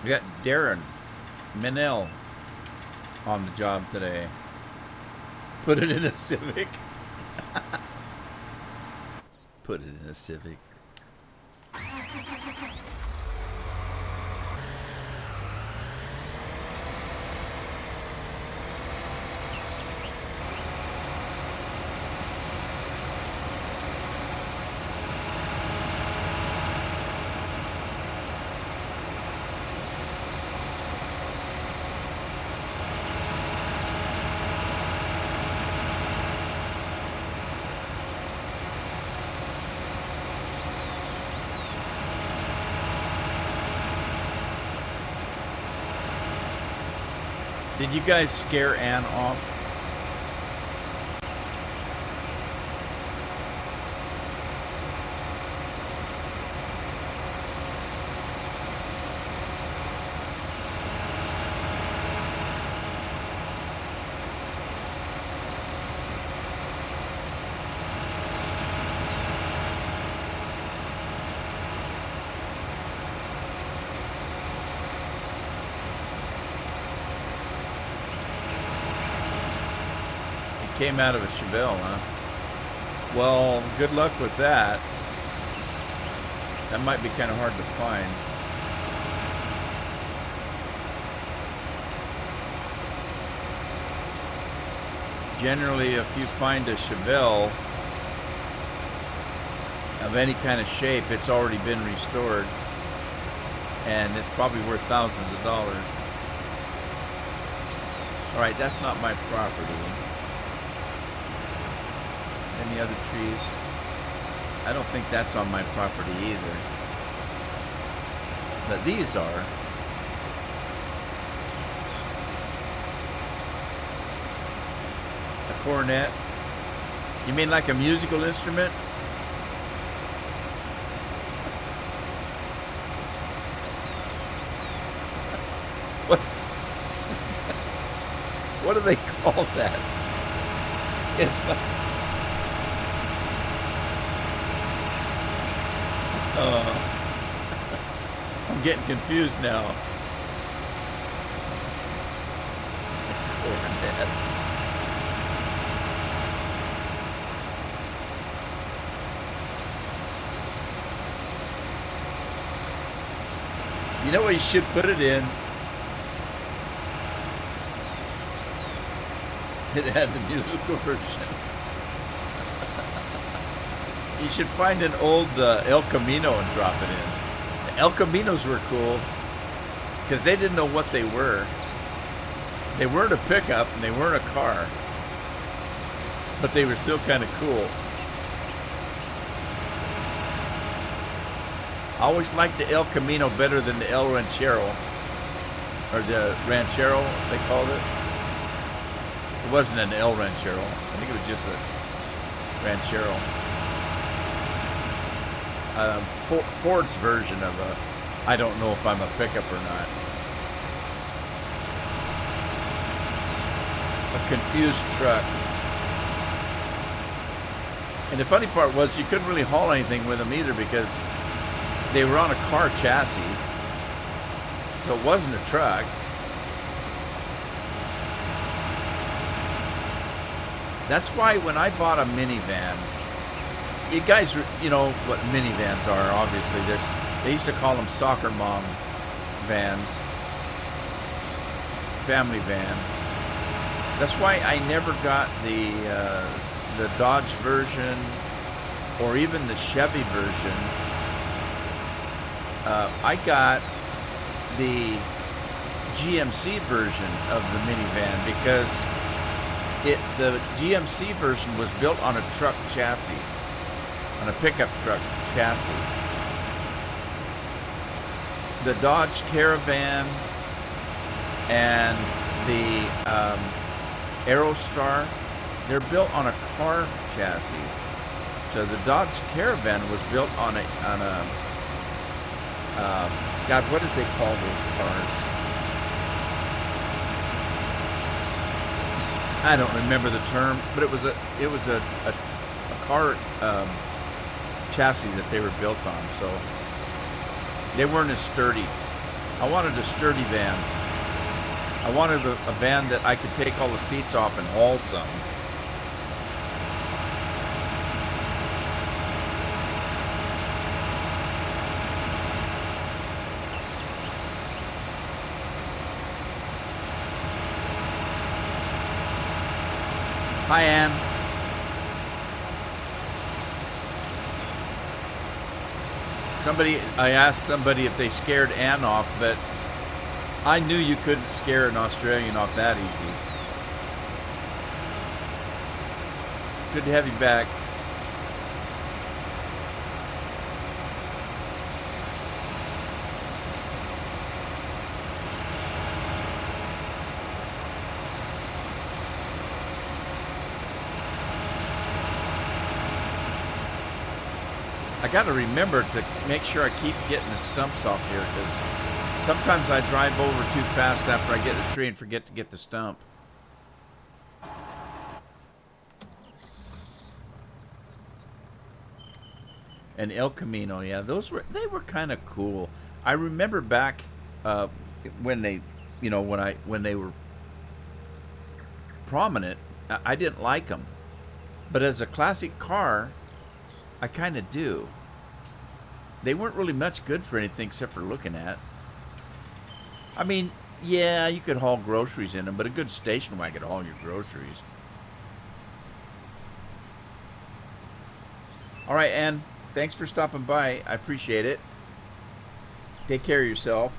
We got Darren Minell on the job today. Put it in a Civic. Put it in a Civic. Did you guys scare Ann off? Came out of a Chevelle, huh? Well, good luck with that. That might be kind of hard to find. Generally, if you find a Chevelle of any kind of shape, it's already been restored. And it's probably worth thousands of dollars. All right, that's not my property. Any other trees? I don't think that's on my property either. But these are. A cornet. You mean like a musical instrument? What? What do they call that? It's not. I'm getting confused now. Cornet. You know what you should put it in? It had the musical version. You should find an old El Camino and drop it in. The El Caminos were cool because they didn't know what they were. They weren't a pickup and they weren't a car, but they were still kind of cool. I always liked the El Camino better than the El Ranchero, or the Ranchero, they called it. It wasn't an El Ranchero. I think it was just a Ranchero. Ford's version of a, I don't know if I'm a pickup or not. A confused truck. And the funny part was you couldn't really haul anything with them either because they were on a car chassis, so it wasn't a truck. That's why when I bought a minivan, you guys, you know what minivans are, obviously. They used to call them soccer mom vans, family van. That's why I never got the Dodge version or even the Chevy version. I got the GMC version of the minivan because the GMC version was built on a truck chassis, on a pickup truck chassis. The Dodge Caravan and the Aerostar, they're built on a car chassis. So the Dodge Caravan was built on a God, what did they call those cars? I don't remember the term, but it was a car chassis that they were built on, so they weren't as sturdy. I wanted a sturdy van. I wanted a van that I could take all the seats off and haul some. Hi, Ann. I asked somebody if they scared Ann off, but I knew you couldn't scare an Australian off that easy. Good to have you back. I got to remember to make sure I keep getting the stumps off here because sometimes I drive over too fast after I get the tree and forget to get the stump. And El Camino, yeah, they were kind of cool. I remember back when they, you know, when they were prominent, I didn't like them, but as a classic car, I kind of do. They weren't really much good for anything except for looking at. I mean, yeah, you could haul groceries in them, but a good station wagon could haul your groceries. All right, Ann, thanks for stopping by. I appreciate it. Take care of yourself.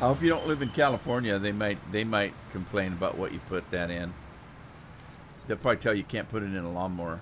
I hope you don't live in California. They might complain about what you put that in. They'll probably tell you can't put it in a lawnmower.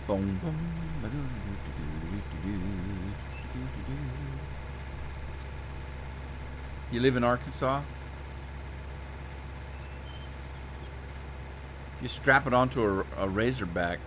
boom, boom. You live in Arkansas? You strap it onto a Razorback.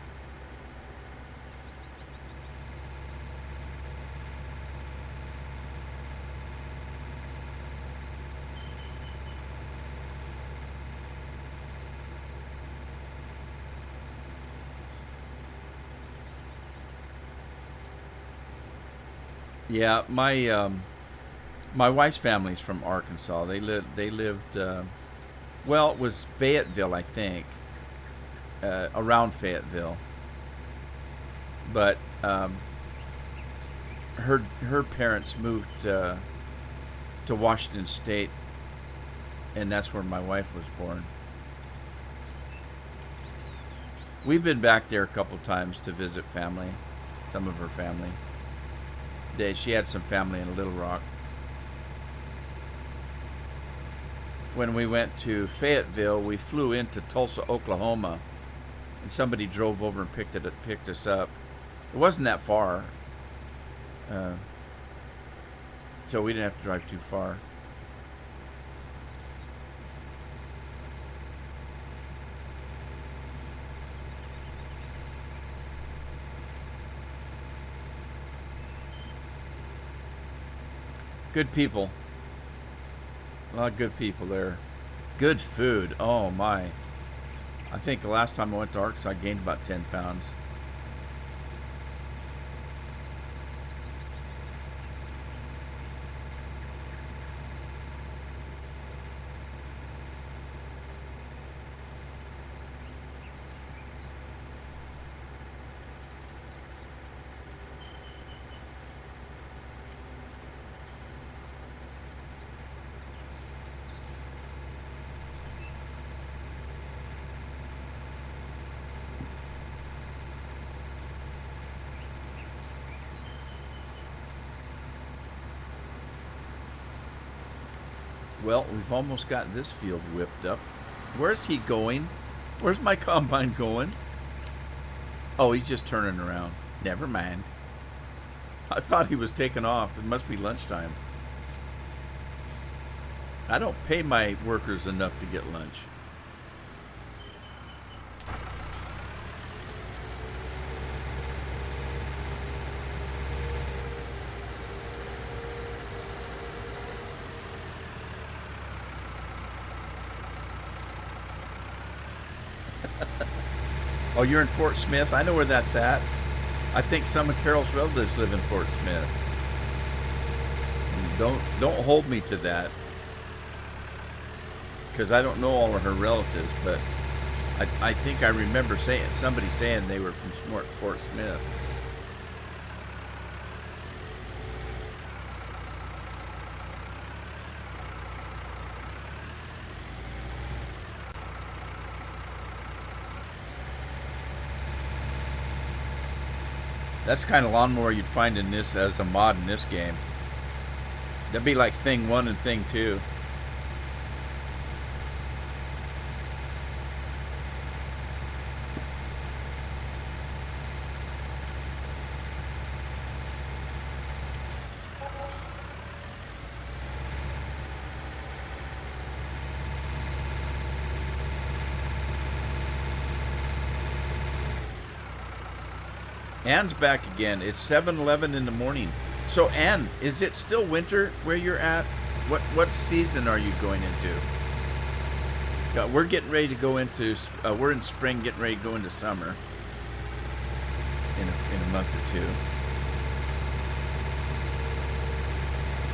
Yeah, my wife's family's from Arkansas. They lived well, it was Fayetteville, I think, around Fayetteville. But her parents moved to Washington State, and that's where my wife was born. We've been back there a couple times to visit family, some of her family. She had some family in Little Rock. When we went to Fayetteville, we flew into Tulsa, Oklahoma, and somebody drove over and picked us up. It wasn't that far, so we didn't have to drive too far. Good people. A lot of good people there. Good food. Oh my. I think the last time I went to Arkansas, I gained about 10 pounds. Well, we've almost got this field whipped up. Where's he going? Where's my combine going? Oh, he's just turning around. Never mind. I thought he was taking off. It must be lunchtime. I don't pay my workers enough to get lunch. Oh, you're in Fort Smith? I know where that's at. I think some of Carol's relatives live in Fort Smith. Don't hold me to that, because I don't know all of her relatives, but I think I remember somebody saying they were from Fort Smith. That's the kind of lawnmower you'd find in this as a mod in this game. That'd be like Thing 1 and Thing 2. Anne's back again. It's 7:11 in the morning. So Anne, is it still winter where you're at? What season are you going into? We're getting ready to go into. We're in spring, getting ready to go into summer. In a month or two.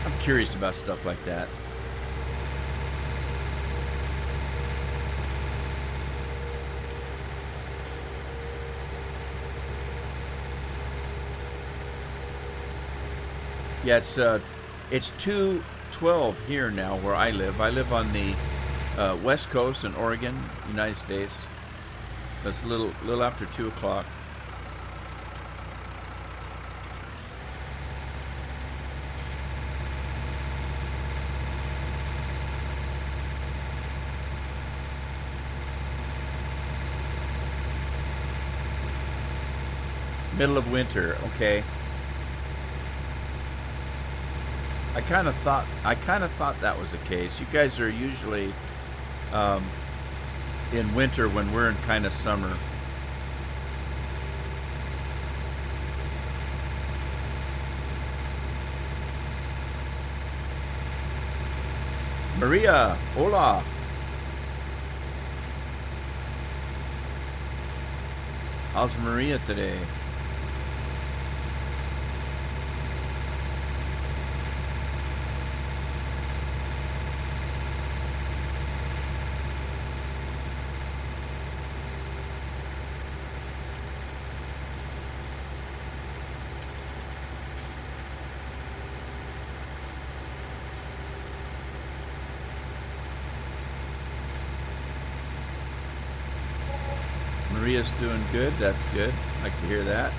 I'm curious about stuff like that. Yeah, it's 2:12 here now where I live. I live on the West Coast in Oregon, United States. It's a little after 2 o'clock. Middle of winter. Okay. I kind of thought that was the case. You guys are usually in winter when we're in kind of summer. Maria, hola. How's Maria today? Maria's doing good. That's good. Like to hear that.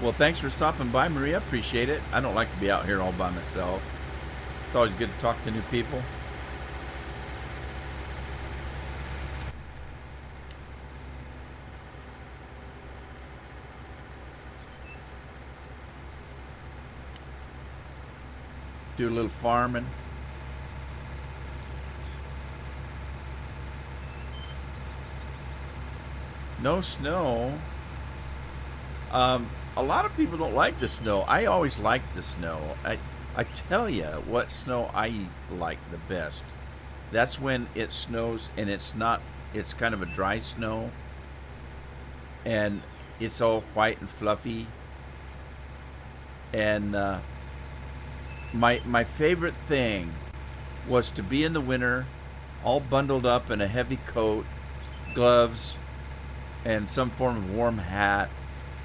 Well, thanks for stopping by, Maria. Appreciate it. I don't like to be out here all by myself. It's always good to talk to new people. Do a little farming. No snow. A lot of people don't like the snow. I always liked the snow. I tell you what snow I like the best. That's when it snows and it's kind of a dry snow. And it's all white and fluffy. And my favorite thing was to be in the winter, all bundled up in a heavy coat, gloves, and some form of warm hat,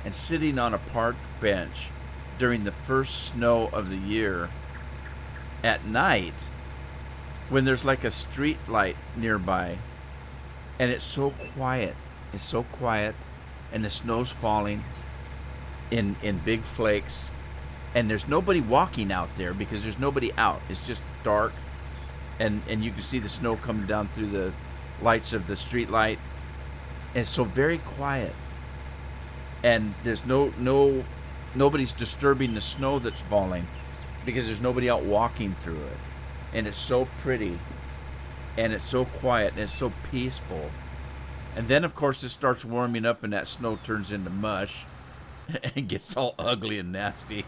and sitting on a park bench during the first snow of the year at night when there's like a street light nearby, and it's so quiet. It's so quiet, and the snow's falling in big flakes, and there's nobody walking out there because there's nobody out. It's just dark, and you can see the snow coming down through the lights of the street light. And it's so very quiet, and there's nobody's disturbing the snow that's falling because there's nobody out walking through it, and it's so pretty, and it's so quiet, and it's so peaceful. And then of course it starts warming up, and that snow turns into mush and gets all ugly and nasty.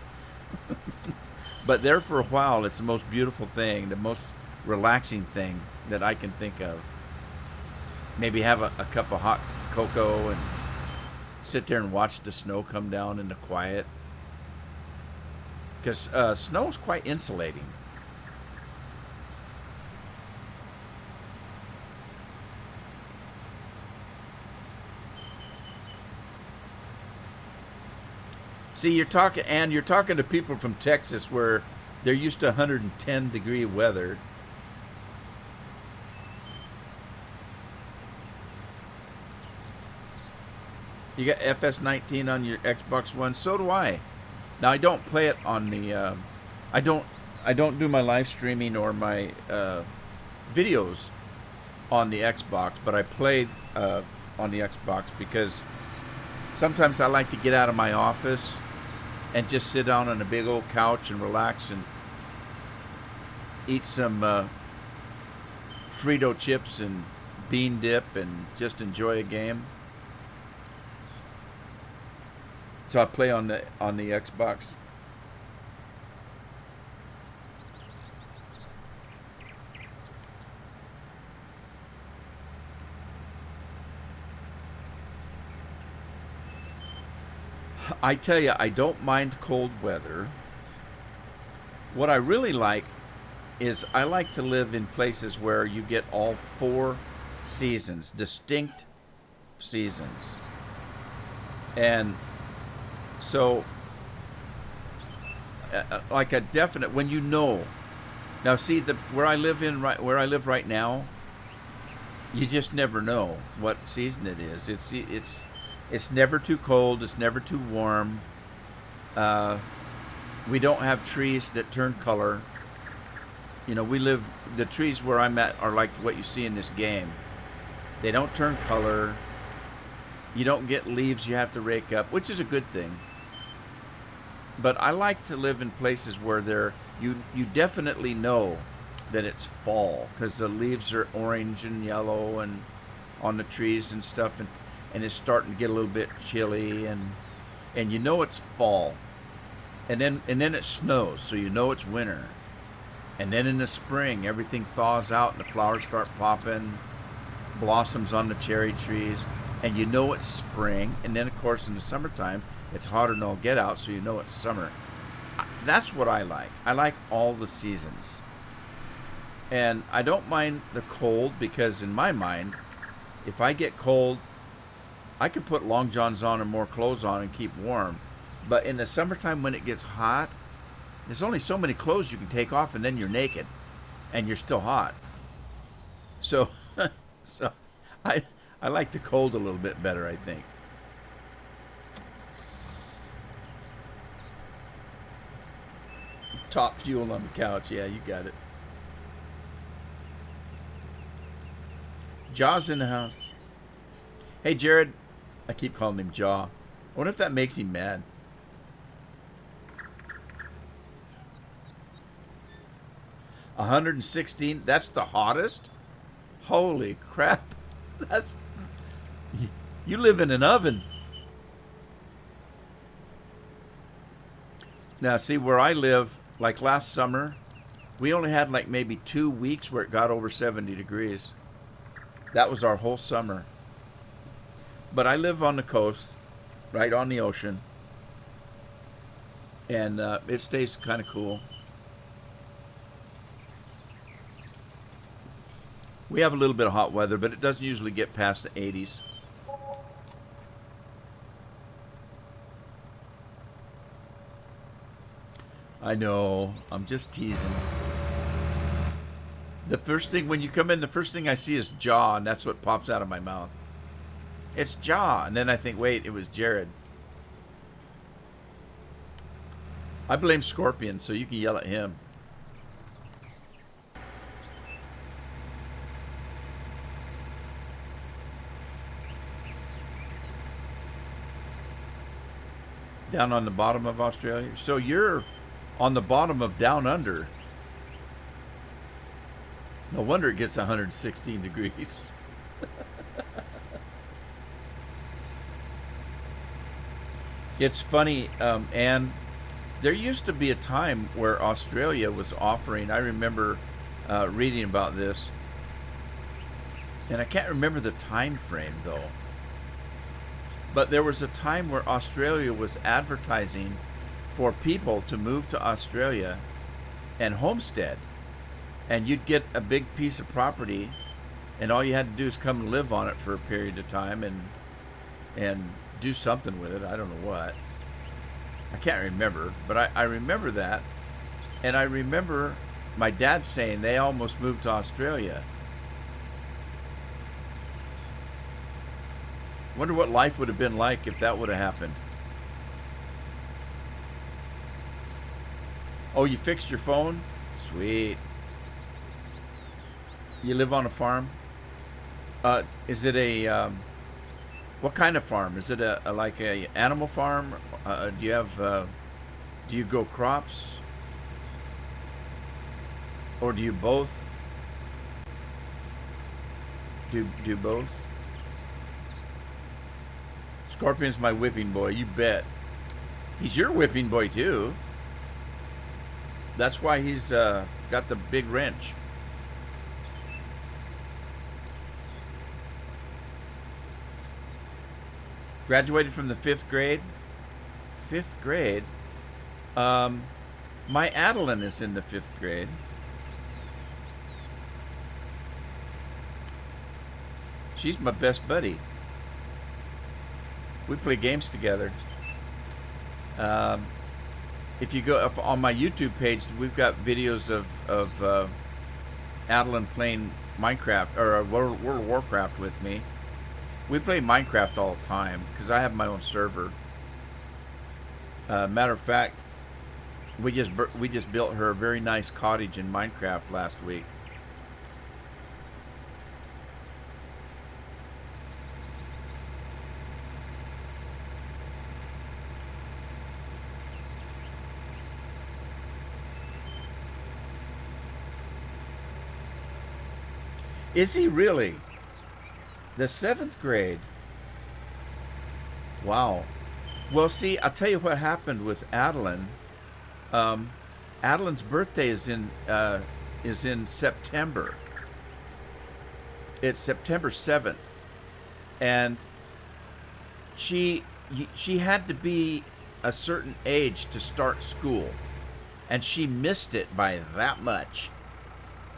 But there for a while, it's the most beautiful thing, the most relaxing thing that I can think of. Maybe have a cup of hot cocoa and sit there and watch the snow come down in the quiet. Because snow is quite insulating. See, you're talking to people from Texas where they're used to 110-degree weather. You got FS19 on your Xbox One. So do I. Now I don't play it on the. I don't do my live streaming or my videos on the Xbox, but I play on the Xbox because sometimes I like to get out of my office and just sit down on a big old couch and relax and eat some Frito chips and bean dip and just enjoy a game. So I play on the Xbox. I tell you, I don't mind cold weather. What I really like is I like to live in places where you get all 4 seasons, distinct seasons. And so, like a definite, when you know. Now, see, where I live right now, you just never know what season it is. It's never too cold. It's never too warm. We don't have trees that turn color. You know, the trees where I'm at are like what you see in this game. They don't turn color. You don't get leaves you have to rake up, which is a good thing. But I like to live in places where you definitely know that it's fall because the leaves are orange and yellow and on the trees and stuff, and it's starting to get a little bit chilly, and you know it's fall. And then it snows, so you know it's winter. And then in the spring, everything thaws out and the flowers start popping, blossoms on the cherry trees, and you know it's spring. And then, of course, in the summertime, it's hotter than all get out, so you know it's summer. That's what I like. I like all the seasons. And I don't mind the cold because, in my mind, if I get cold, I can put long johns on and more clothes on and keep warm. But in the summertime when it gets hot, there's only so many clothes you can take off, and then you're naked and you're still hot. So so I like the cold a little bit better, I think. Top fuel on the couch. Yeah, you got it. Jaw's in the house. Hey, Jared. I keep calling him Jaw. I wonder if that makes him mad. $116. That's the hottest? Holy crap. That's... You live in an oven. Now, see, where I live, like last summer, we only had like maybe 2 weeks where it got over 70 degrees. That was our whole summer. But I live on the coast, right on the ocean, and it stays kind of cool. We have a little bit of hot weather, but it doesn't usually get past the 80s. I know, I'm just teasing. The first thing, when you come in, the first thing I see is Jaw, and that's what pops out of my mouth. It's Jaw, and then I think, wait, it was Jared. I blame Scorpion, so you can yell at him. Down on the bottom of Australia? So you're on the bottom of Down Under. No wonder it gets 116 degrees. It's funny, and there used to be a time where Australia was offering, I remember reading about this, and I can't remember the time frame though, but there was a time where Australia was advertising for people to move to Australia and homestead, and you'd get a big piece of property, and all you had to do is come live on it for a period of time and do something with it. I don't know what. I can't remember, but I remember that. And I remember my dad saying they almost moved to Australia. Wonder what life would have been like if that would have happened. Oh, you fixed your phone? Sweet. You live on a farm? Is it a... what kind of farm? Is it a like a animal farm? Do you have do you grow crops, or do you both? Do both? Scorpion's my whipping boy. You bet. He's your whipping boy too. That's why he's got the big wrench. Graduated from the 5th grade. 5th grade? My Adeline is in the 5th grade. She's my best buddy. We play games together. If you go up on my YouTube page, we've got videos of Adeline playing Minecraft or World of Warcraft with me. We play Minecraft all the time because I have my own server. Matter of fact, we just built her a very nice cottage in Minecraft last week. Is he really? The 7th grade. Wow. Well, see, I'll tell you what happened with Adeline. Um, Adeline's birthday is in September. It's September 7th, and she she had to be a certain age to start school, and she missed it by that much,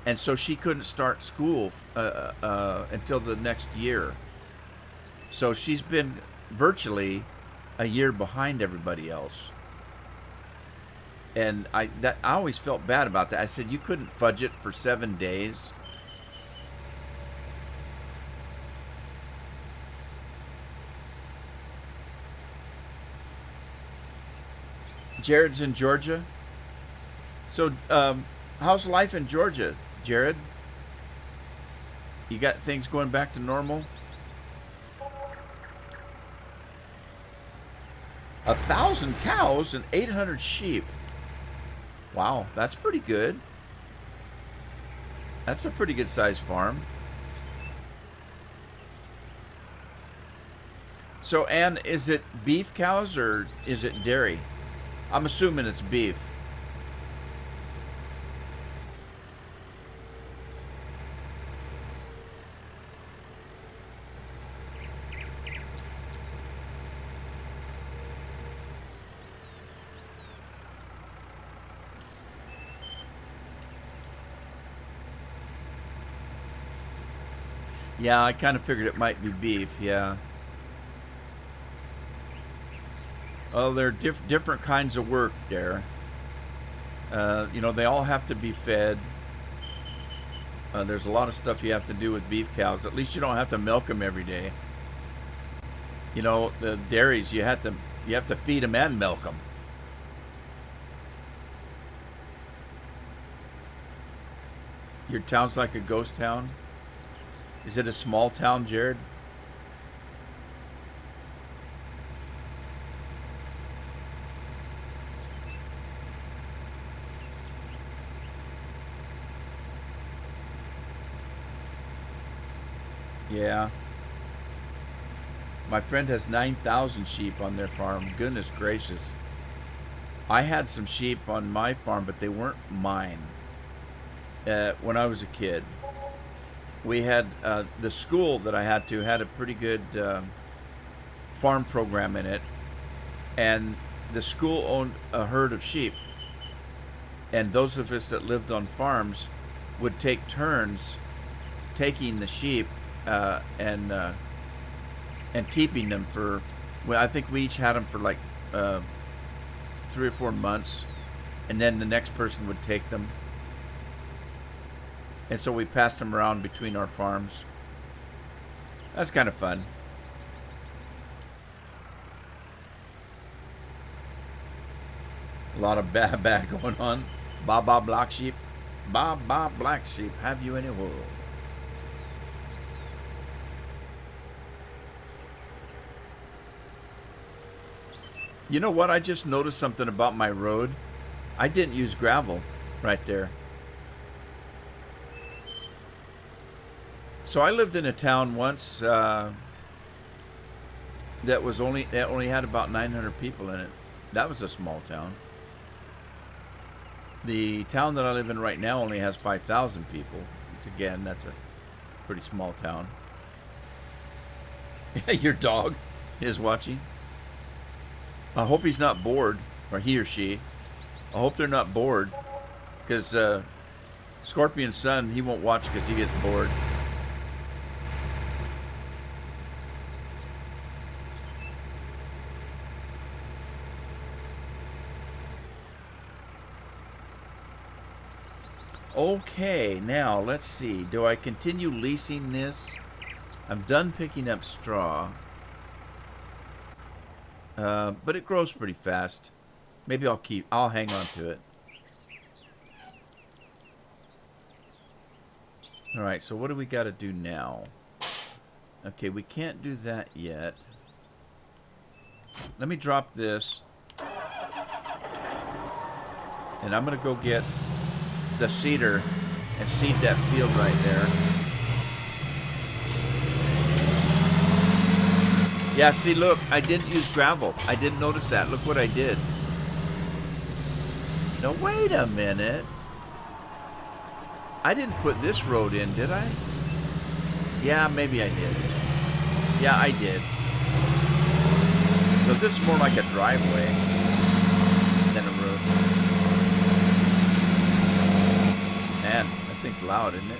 and so she couldn't start school until the next year. So she's been virtually a year behind everybody else. And I always felt bad about that. I said, you couldn't fudge it for 7 days. Jared's in Georgia. So, how's life in Georgia, Jared? You got things going back to normal? 1,000 cows and 800 sheep. Wow, that's pretty good. That's a pretty good sized farm. So, Ann, is it beef cows or is it dairy? I'm assuming it's beef. Yeah, I kind of figured it might be beef, yeah. Oh, they're different kinds of work there. They all have to be fed. There's a lot of stuff you have to do with beef cows. At least you don't have to milk them every day. The dairies, you have to feed them and milk them. Your town's like a ghost town? Is it a small town, Jared? Yeah. My friend has 9,000 sheep on their farm. Goodness gracious. I had some sheep on my farm, but they weren't mine. When I was a kid, we had the school that I had a pretty good farm program in it, and the school owned a herd of sheep. And those of us that lived on farms would take turns taking the sheep and keeping them for. Well, I think we each had them for like 3 or 4 months, and then the next person would take them. And so we passed them around between our farms. That's kind of fun. A lot of ba going on. Ba ba black sheep. Ba ba black sheep. Have you any wool? You know what? I just noticed something about my road. I didn't use gravel right there. So I lived in a town once that only had about 900 people in it. That was a small town. The town that I live in right now only has 5,000 people. Again, that's a pretty small town. Your dog is watching. I hope he's not bored, or he or she. I hope they're not bored, because Scorpion's son, he won't watch because he gets bored. Okay, now let's see. Do I continue leasing this? I'm done picking up straw. But it grows pretty fast. Maybe I'll hang on to it. Alright, so what do we got to do now? Okay, we can't do that yet. Let me drop this. And I'm going to go get the seeder and seed that field right there. Yeah, see, look, I didn't use gravel. I didn't notice that. Look what I did. Now, wait a minute. I didn't put this road in, did I? Yeah, maybe I did. Yeah, I did. So this is more like a driveway than a road. Man, that thing's loud, isn't it?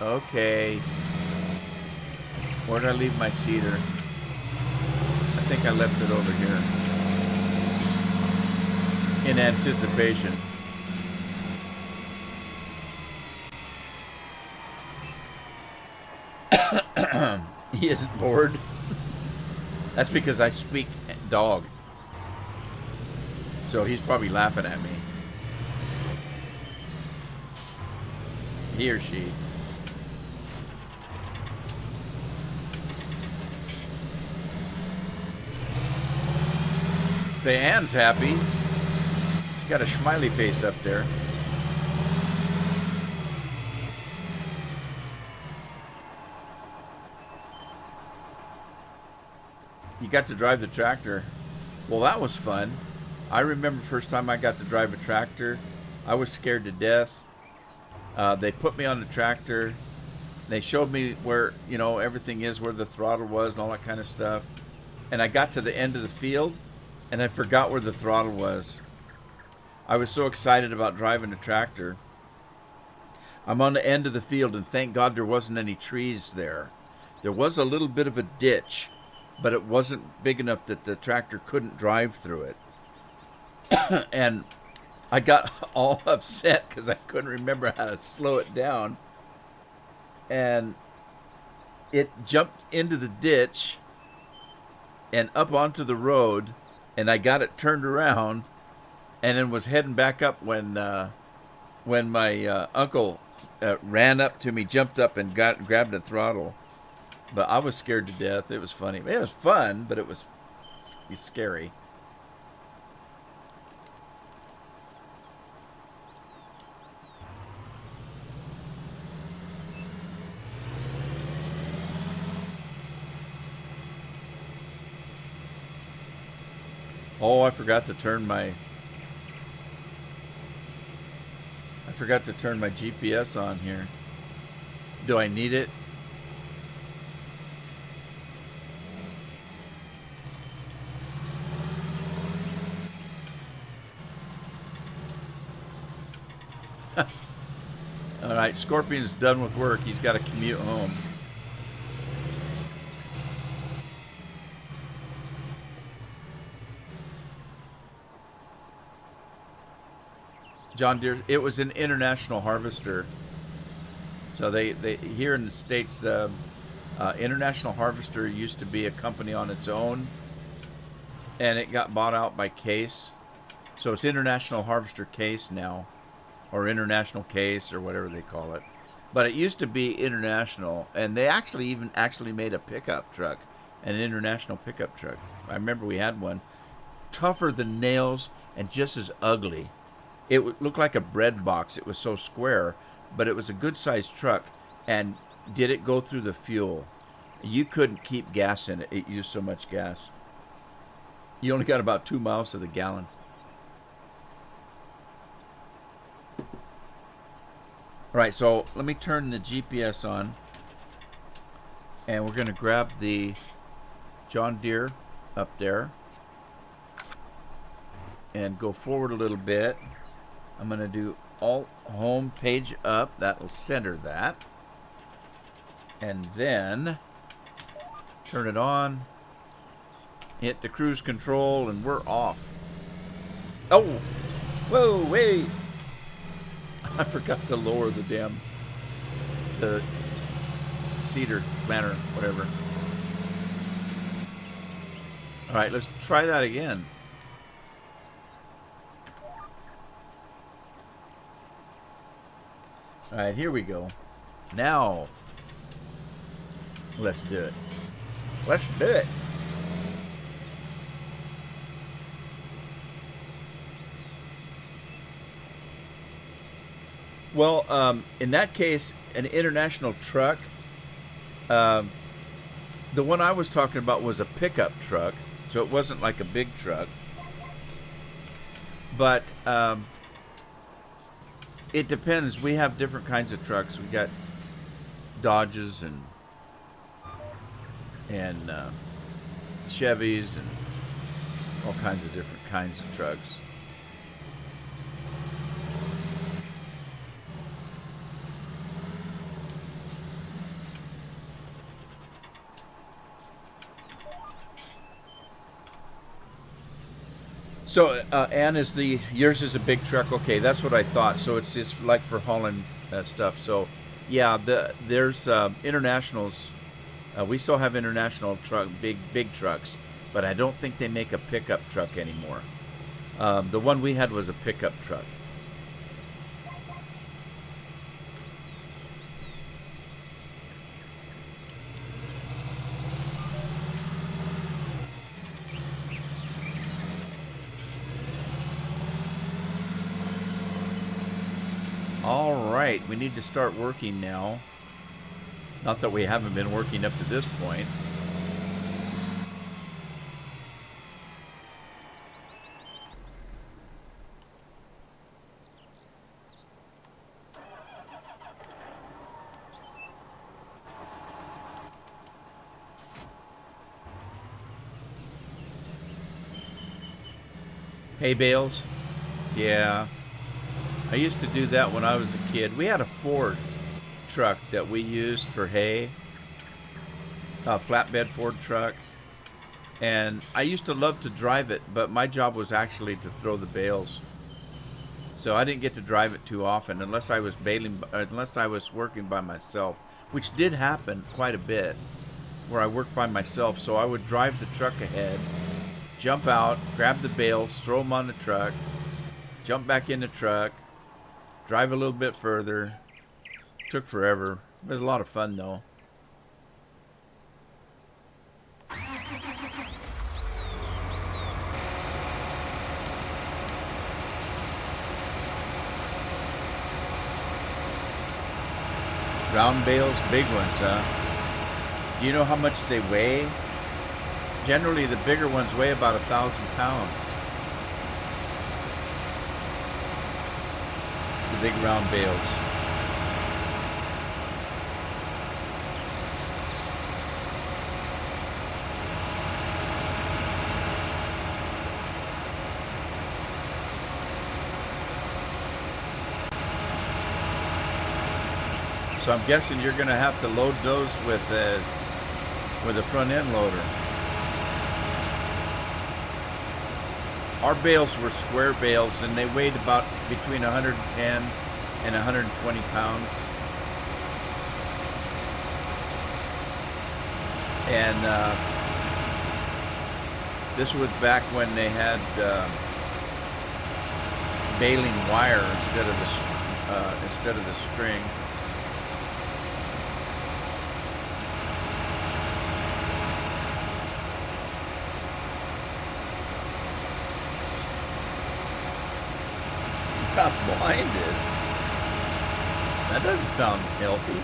Okay. Where did I leave my cedar? I think I left it over here. In anticipation. He isn't bored. That's because I speak dog. So he's probably laughing at me. He or she. Say, Anne's happy. She's got a smiley face up there. You got to drive the tractor. Well, that was fun. I remember first time I got to drive a tractor, I was scared to death. They put me on the tractor. They showed me where, everything is, where the throttle was and all that kind of stuff. And I got to the end of the field, and I forgot where the throttle was. I was so excited about driving the tractor. I'm on the end of the field, and thank God there wasn't any trees there. There was a little bit of a ditch, but it wasn't big enough that the tractor couldn't drive through it. And I got all upset because I couldn't remember how to slow it down. And it jumped into the ditch and up onto the road, and I got it turned around and then was heading back up when my uncle ran up to me, jumped up and grabbed the throttle. But I was scared to death. It was funny. It was fun, but it was scary. Oh, I forgot to turn my GPS on here. Do I need it? All right, Scorpion's done with work. He's got to commute home. John Deere. It was an international harvester. So they here in the States, the International Harvester used to be a company on its own, and it got bought out by Case. So it's International Harvester Case now, or International Case, or whatever they call it. But it used to be International, and they actually made a pickup truck, an International pickup truck. I remember we had one, tougher than nails and just as ugly. It looked like a bread box. It was so square, but it was a good-sized truck. And did it go through the fuel? You couldn't keep gas in it. It used so much gas. You only got about 2 miles to the gallon. All right, so let me turn the GPS on, and we're going to grab the John Deere up there and go forward a little bit. I'm going to do Alt Home Page Up. That will center that. And then turn it on, hit the cruise control, and we're off. Oh, whoa, wait. I forgot to lower the cedar banner, whatever. All right, let's try that again. All right, here we go. Now, let's do it. Let's do it. Well, in that case, an international truck, The one I was talking about was a pickup truck, so it wasn't like a big truck. But it depends. We have different kinds of trucks. We got Dodges and Chevys and all kinds of different kinds of trucks. So, Ann, yours is a big truck? Okay, that's what I thought. So it's just like for hauling stuff. So, yeah, there's internationals. We still have international big trucks, but I don't think they make a pickup truck anymore. The one we had was a pickup truck. All right, we need to start working now. Not that we haven't been working up to this point. Hay bales? Yeah. I used to do that when I was a kid. We had a Ford truck that we used for hay, a flatbed Ford truck, and I used to love to drive it, but my job was actually to throw the bales. So I didn't get to drive it too often unless I was working by myself, which did happen quite a bit where I worked by myself. So I would drive the truck ahead, jump out, grab the bales, throw them on the truck, jump back in the truck, drive a little bit further. Took forever. It was a lot of fun though. Round bales, big ones, huh? Do you know how much they weigh? Generally, the bigger ones weigh about 1,000 pounds. The big round bales. So I'm guessing you're going to have to load those with a front end loader. Our bales were square bales, and they weighed about between 110 and 120 pounds. And this was back when they had baling wire instead of the string. Got blinded. That doesn't sound healthy.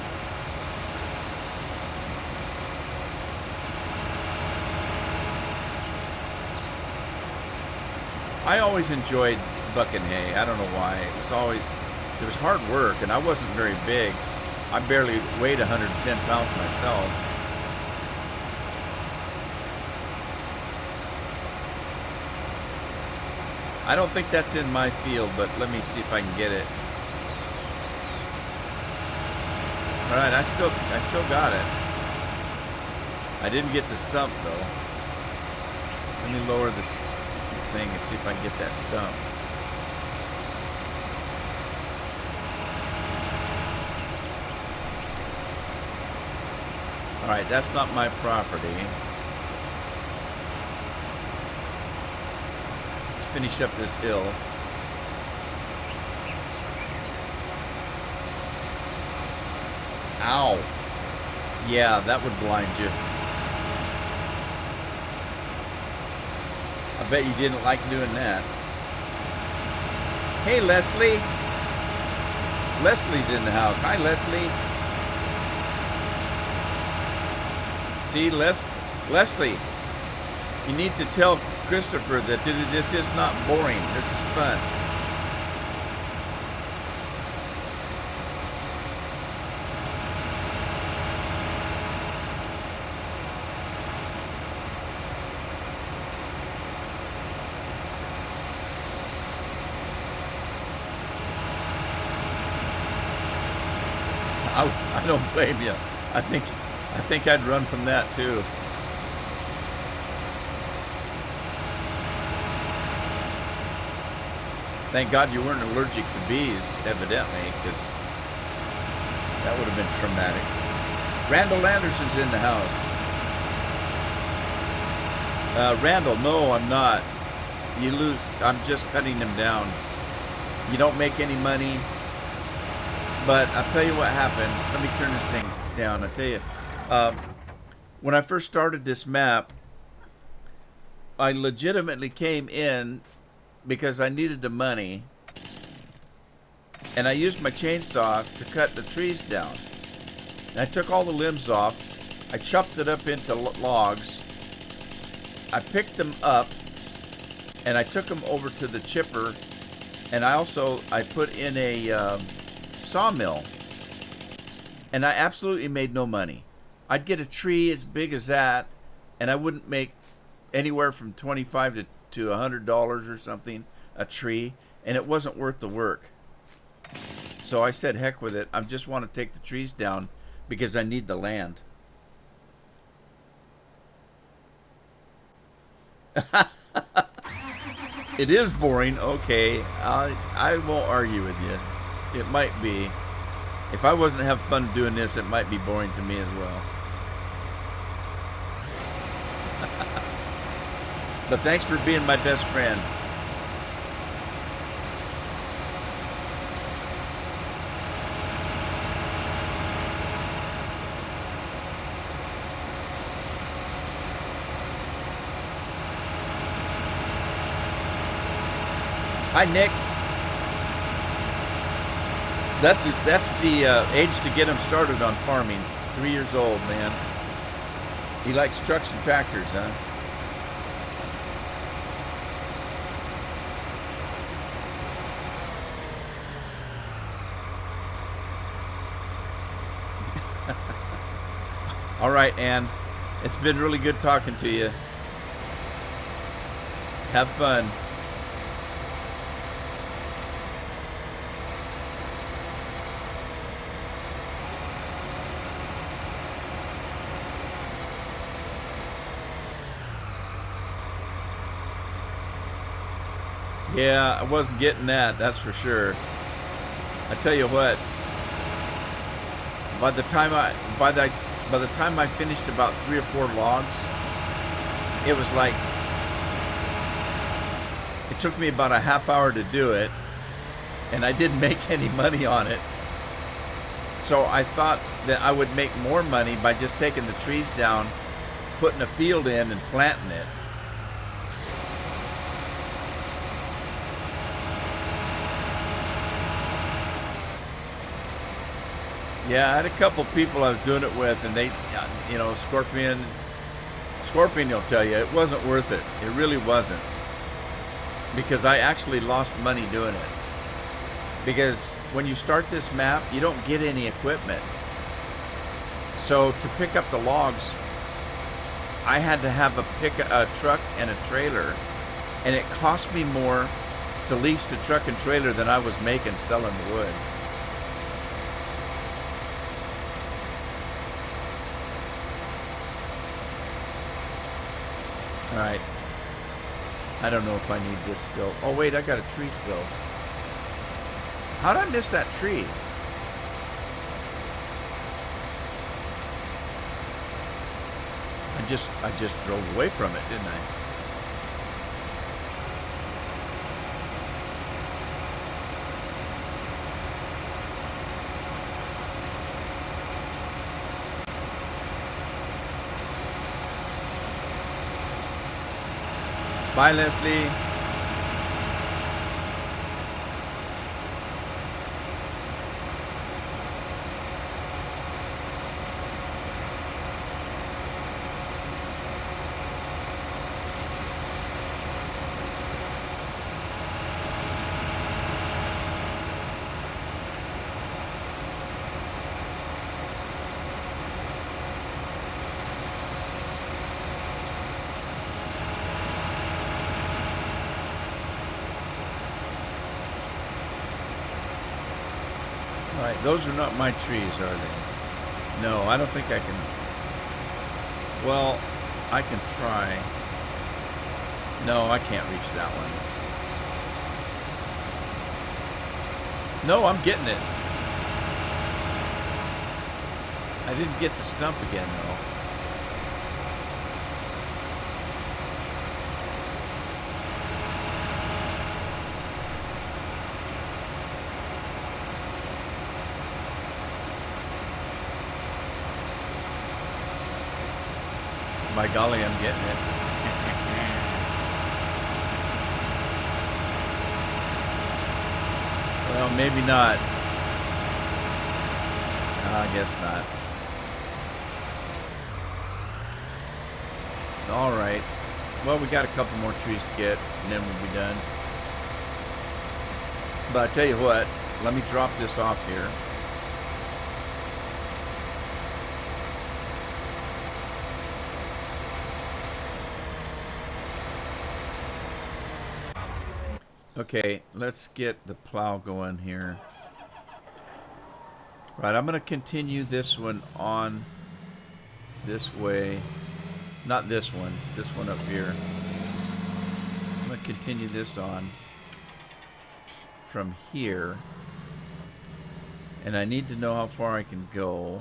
I always enjoyed bucking hay. I don't know why. It was hard work, and I wasn't very big. I barely weighed 110 pounds myself. I don't think that's in my field, but let me see if I can get it. All right, I still got it. I didn't get the stump though. Let me lower this thing and see if I can get that stump. All right, that's not my property. Finish up this hill. Ow. Yeah, that would blind you. I bet you didn't like doing that. Hey, Leslie. Leslie's in the house. Hi, Leslie. See, Leslie, you need to tell Christopher that this is not boring. This is fun. I don't blame you. I think I'd run from that too. Thank God you weren't allergic to bees, evidently, because that would have been traumatic. Randall Anderson's in the house. Randall, no, I'm not. You lose. I'm just cutting him down. You don't make any money. But I'll tell you what happened. Let me turn this thing down. I'll tell you. When I first started this map, I legitimately came in because I needed the money. And I used my chainsaw to cut the trees down. And I took all the limbs off. I chopped it up into logs. I picked them up. And I took them over to the chipper. And I put in a sawmill, and I absolutely made no money. I'd get a tree as big as that, and I wouldn't make anywhere from $25 to $100 or something a tree, and it wasn't worth the work. So I said, heck with it. I just want to take the trees down because I need the land. It is boring. Okay, I won't argue with you. It might be. If I wasn't having fun doing this, it might be boring to me as well. But thanks for being my best friend. Hi, Nick. That's the age to get him started on farming. 3 years old, man. He likes trucks and tractors, huh? All right, Ann. It's been really good talking to you. Have fun. Yeah, I wasn't getting that, that's for sure. I tell you what, by the time I finished about 3 or 4 logs, it was like, it took me about a half hour to do it, and I didn't make any money on it. So I thought that I would make more money by just taking the trees down, putting a field in, and planting it. Yeah, I had a couple people I was doing it with, and they, you know, Scorpion will tell you, it wasn't worth it. It really wasn't. Because I actually lost money doing it. Because when you start this map, you don't get any equipment. So to pick up the logs, I had to have a truck and a trailer. And it cost me more to lease the truck and trailer than I was making selling the wood. All right. I don't know if I need this still. Oh, wait, I got a tree still. How'd I miss that tree? I just drove away from it, didn't I? Bye, Leslie. Alright, those are not my trees, are they? No, I don't think I can. Well, I can try. No, I can't reach that one. No, I'm getting it. I didn't get the stump again, though. By golly, I'm getting it. Well, maybe not. I guess not. All right. Well, we got a couple more trees to get, and then we'll be done. But I tell you what, let me drop this off here. Okay, let's get the plow going here. Right, I'm going to continue this one on this way. Not this one up here. I'm going to continue this on from here. And I need to know how far I can go.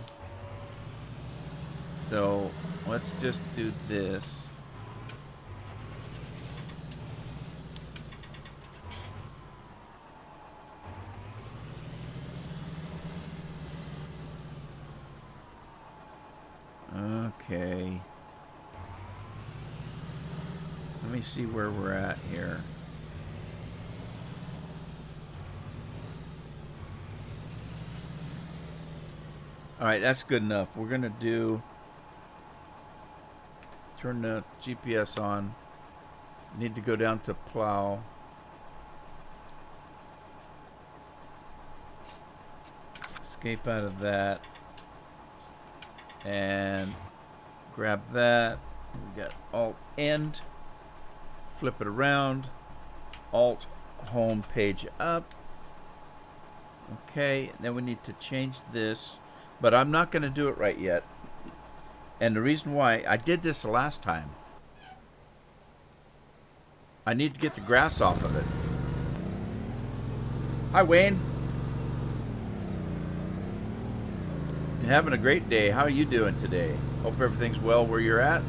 So let's just do this. Okay. Let me see where we're at here. Alright, that's good enough. We're going to turn the GPS on. Need to go down to plow. Escape out of that. And grab that. We got Alt End. Flip it around. Alt Home Page up. Okay, then we need to change this. But I'm not going to do it right yet. And the reason why, I did this the last time. I need to get the grass off of it. Hi, Wayne. Having a great day. How are you doing today? Hope everything's well where you're at.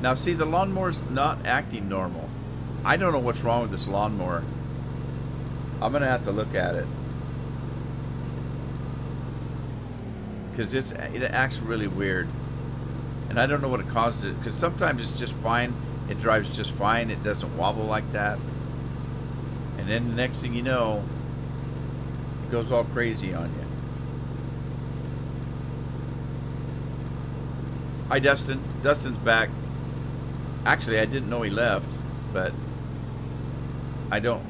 Now see, the lawnmower's not acting normal. I don't know what's wrong with this lawnmower. I'm gonna have to look at it. Because it acts really weird. And I don't know what it causes it. Because sometimes it's just fine. It drives just fine. It doesn't wobble like that. And then the next thing you know, goes all crazy on you. Hi, Dustin. Dustin's back. Actually, I didn't know he left, but I don't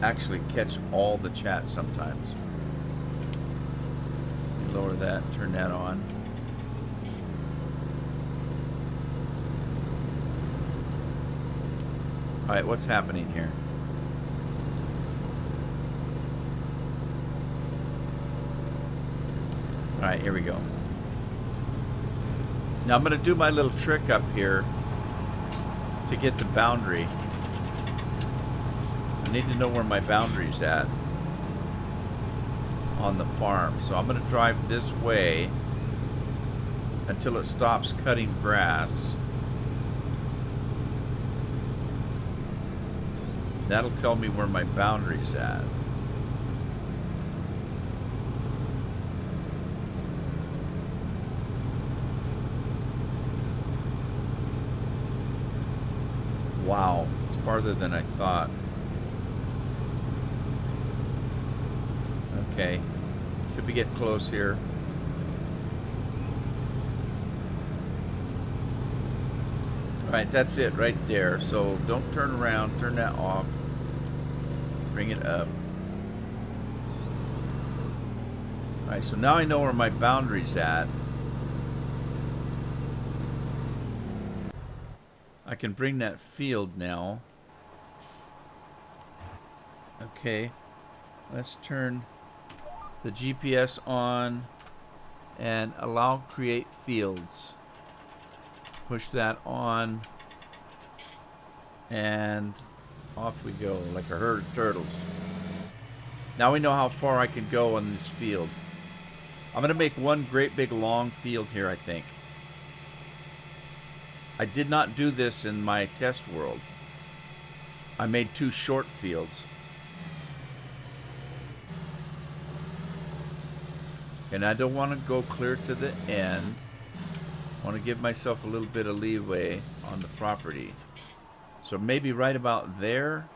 actually catch all the chat sometimes. Let me lower that, turn that on. All right, what's happening here? Alright, here we go. Now I'm going to do my little trick up here to get the boundary. I need to know where my boundary's at on the farm. So I'm going to drive this way until it stops cutting grass. That'll tell me where my boundary's at. Wow, it's farther than I thought. Okay, should we get close here? Alright, that's it right there. So don't turn around, turn that off. Bring it up. Alright, so now I know where my boundary's at. I can bring that field now. Okay, let's turn the GPS on and allow create fields. Push that on and off we go like a herd of turtles. Now we know how far I can go on this field. I'm going to make one great big long field here, I think. I did not do this in my test world. I made 2 short fields. And I don't want to go clear to the end. I want to give myself a little bit of leeway on the property. So maybe right about there.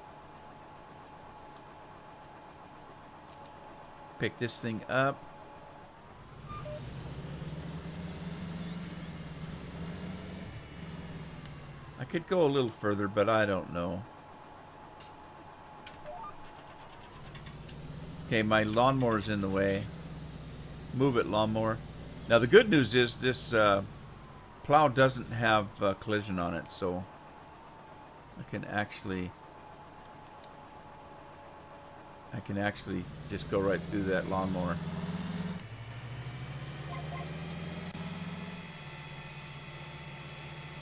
Pick this thing up. I could go a little further, but I don't know. Okay, my lawnmower's in the way. Move it, lawnmower. Now the good news is this plow doesn't have collision on it, so I can actually just go right through that lawnmower.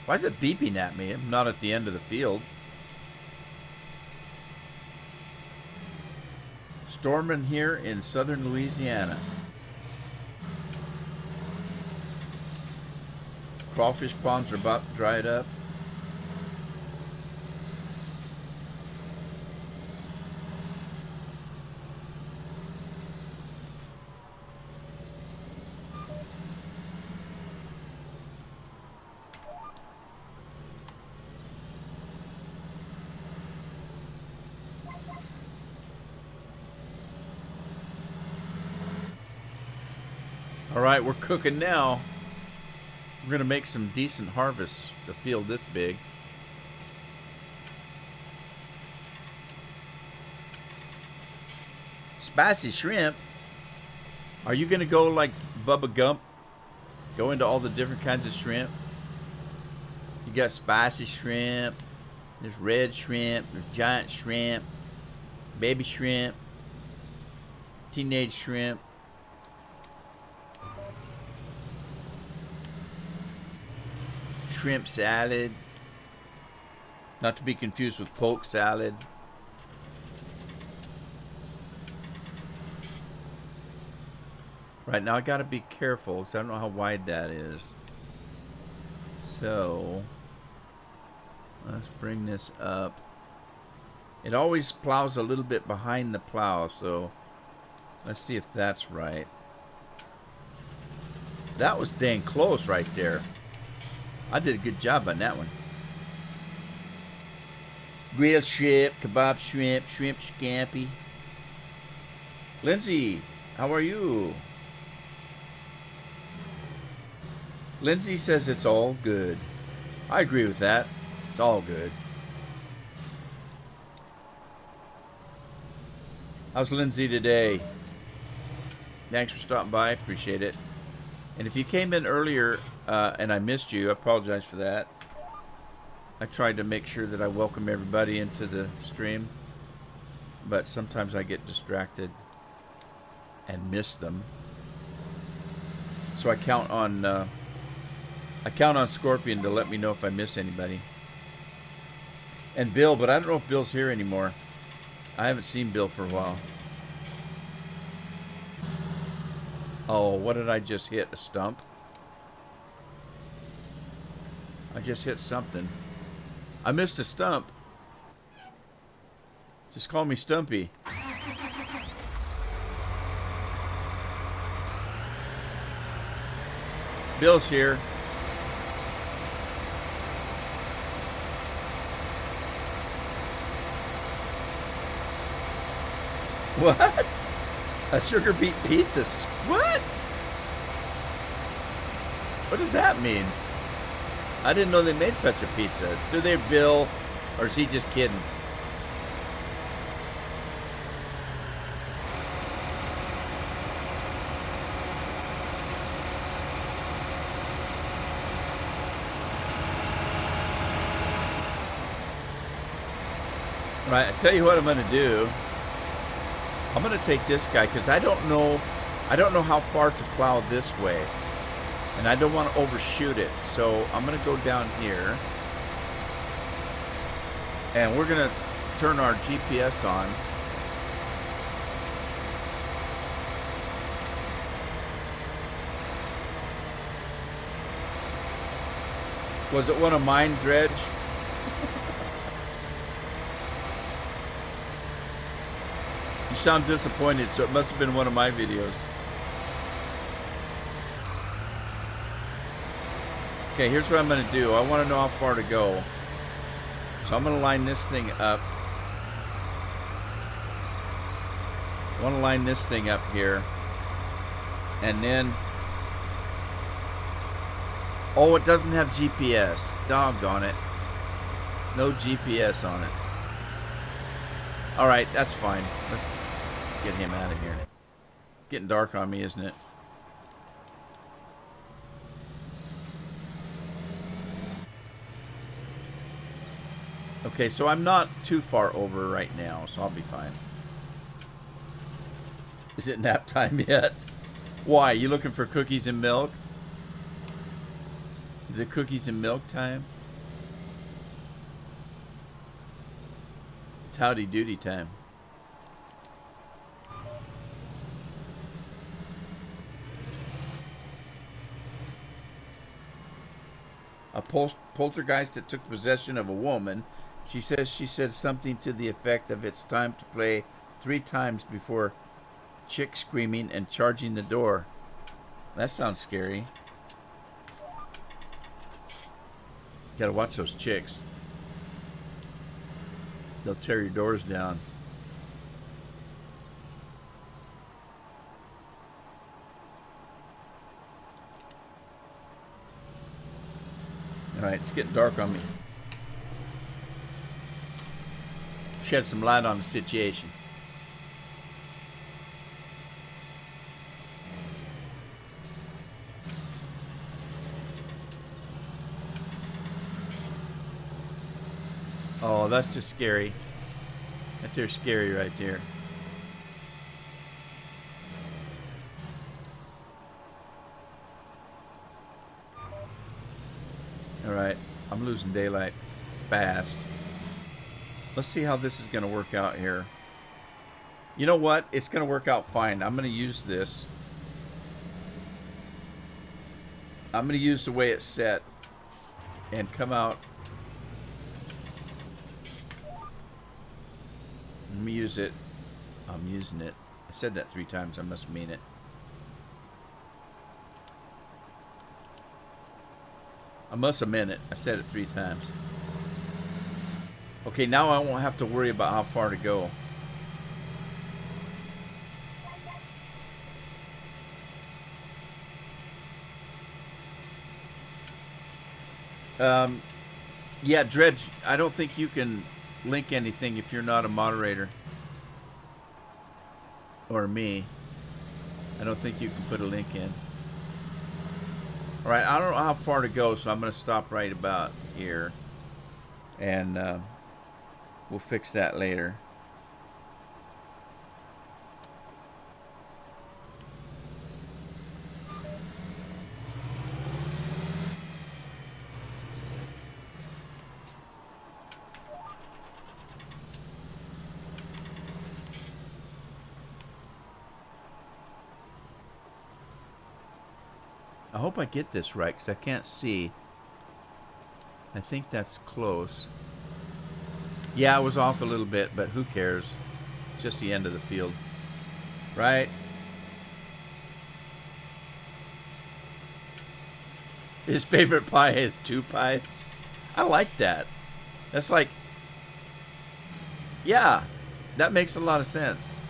Why is it beeping at me? I'm not at the end of the field. Storming here in southern Louisiana. Crawfish ponds are about dried up. All right, we're cooking now. We're gonna make some decent harvests. The field this big. Spicy shrimp. Are you gonna go like Bubba Gump? Go into all the different kinds of shrimp. You got spicy shrimp. There's red shrimp. There's giant shrimp. Baby shrimp. Teenage shrimp. Shrimp salad. Not to be confused with poke salad. Right now I gotta be careful because I don't know how wide that is. So let's bring this up. It always plows a little bit behind the plow, so let's see if that's right. That was dang close right there. I did a good job on that one. Grilled shrimp, kebab shrimp, shrimp scampi. Lindsay, how are you? Lindsay says it's all good. I agree with that. It's all good. How's Lindsay today? Thanks for stopping by. Appreciate it. And if you came in earlier and I missed you, I apologize for that. I tried to make sure that I welcome everybody into the stream, but sometimes I get distracted and miss them. So I count on Scorpion to let me know if I miss anybody. And Bill, but I don't know if Bill's here anymore. I haven't seen Bill for a while. Oh, what did I just hit? A stump? I just hit something. I missed a stump. Just call me Stumpy. Bill's here. What? A sugar beet pizza? What? What does that mean? I didn't know they made such a pizza. Do they, Bill? Or is he just kidding? Right, I tell you what I'm going to do. I'm gonna take this guy because I don't know how far to plow this way, and I don't want to overshoot it. So I'm gonna go down here, and we're gonna turn our GPS on. Was it one of mine, Dredge? You sound disappointed, so it must have been one of my videos. Okay, here's what I'm going to do. I want to know how far to go. So I'm going to line this thing up. I want to line this thing up here. And then... Oh, it doesn't have GPS. Doggone it. No GPS on it. Alright, that's fine. Let's get him out of here. It's getting dark on me, isn't it? Okay, so I'm not too far over right now, so I'll be fine. Is it nap time yet? Why? You looking for cookies and milk? Is it cookies and milk time? It's howdy doody time. A poltergeist that took possession of a woman. She says she said something to the effect of it's time to play 3 times before chick screaming and charging the door. That sounds scary. Gotta watch those chicks. They'll tear your doors down. Alright, it's getting dark on me. Shed some light on the situation. Oh, that's just scary. That there's scary right there. Alright, I'm losing daylight fast. Let's see how this is going to work out here. You know what? It's going to work out fine. I'm going to use this. I'm going to use the way it's set and come out. Let me use it. I'm using it. I said that 3 times. I must mean it. I must have meant it. I said it 3 times. Okay, now I won't have to worry about how far to go. Yeah, Dredge, I don't think you can link anything if you're not a moderator. Or me. I don't think you can put a link in. Alright, I don't know how far to go, so I'm going to stop right about here. And we'll fix that later. I hope I get this right, because I can't see. I think that's close. Yeah, I was off a little bit, but who cares? It's just the end of the field. Right? His favorite pie is 2 pies. I like that. That's like... Yeah, that makes a lot of sense.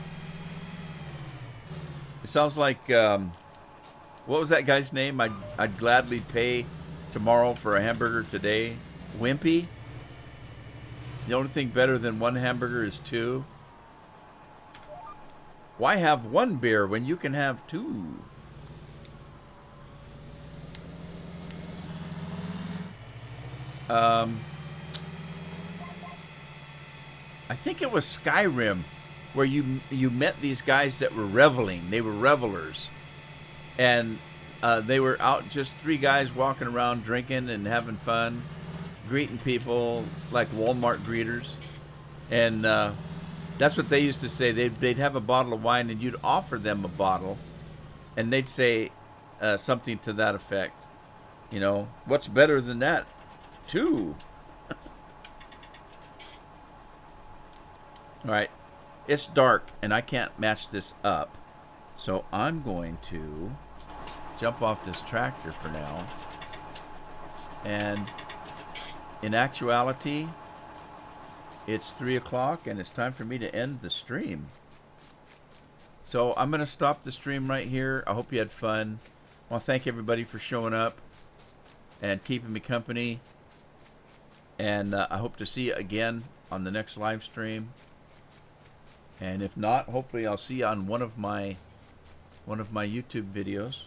It sounds like... what was that guy's name? I'd gladly pay tomorrow for a hamburger today. Wimpy? The only thing better than 1 hamburger is 2. Why have 1 beer when you can have 2? I think it was Skyrim where you met these guys that were reveling. They were revelers, and they were out, just three guys walking around drinking and having fun, greeting people like Walmart greeters. And that's what they used to say. They'd have a bottle of wine, and you'd offer them a bottle, and they'd say something to that effect. You know, what's better than that? Two. All right. It's dark, and I can't match this up. So I'm going to jump off this tractor for now. And in actuality, it's 3 o'clock, and it's time for me to end the stream. So I'm going to stop the stream right here. I hope you had fun. I want to thank everybody for showing up and keeping me company. And I hope to see you again on the next live stream. And if not, hopefully I'll see you on one of my YouTube videos.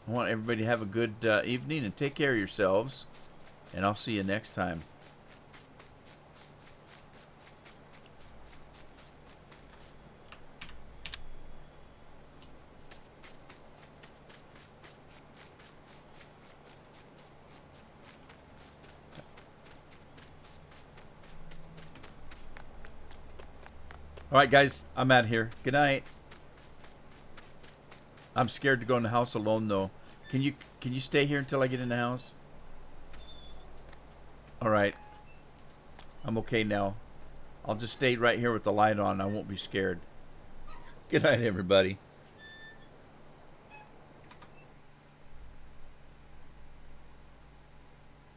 I want everybody to have a good evening and take care of yourselves. And I'll see you next time. All right, guys, I'm out here. Good night. I'm scared to go in the house alone, though. Can you stay here until I get in the house? All right. I'm okay now. I'll just stay right here with the light on. I won't be scared. Good night, everybody.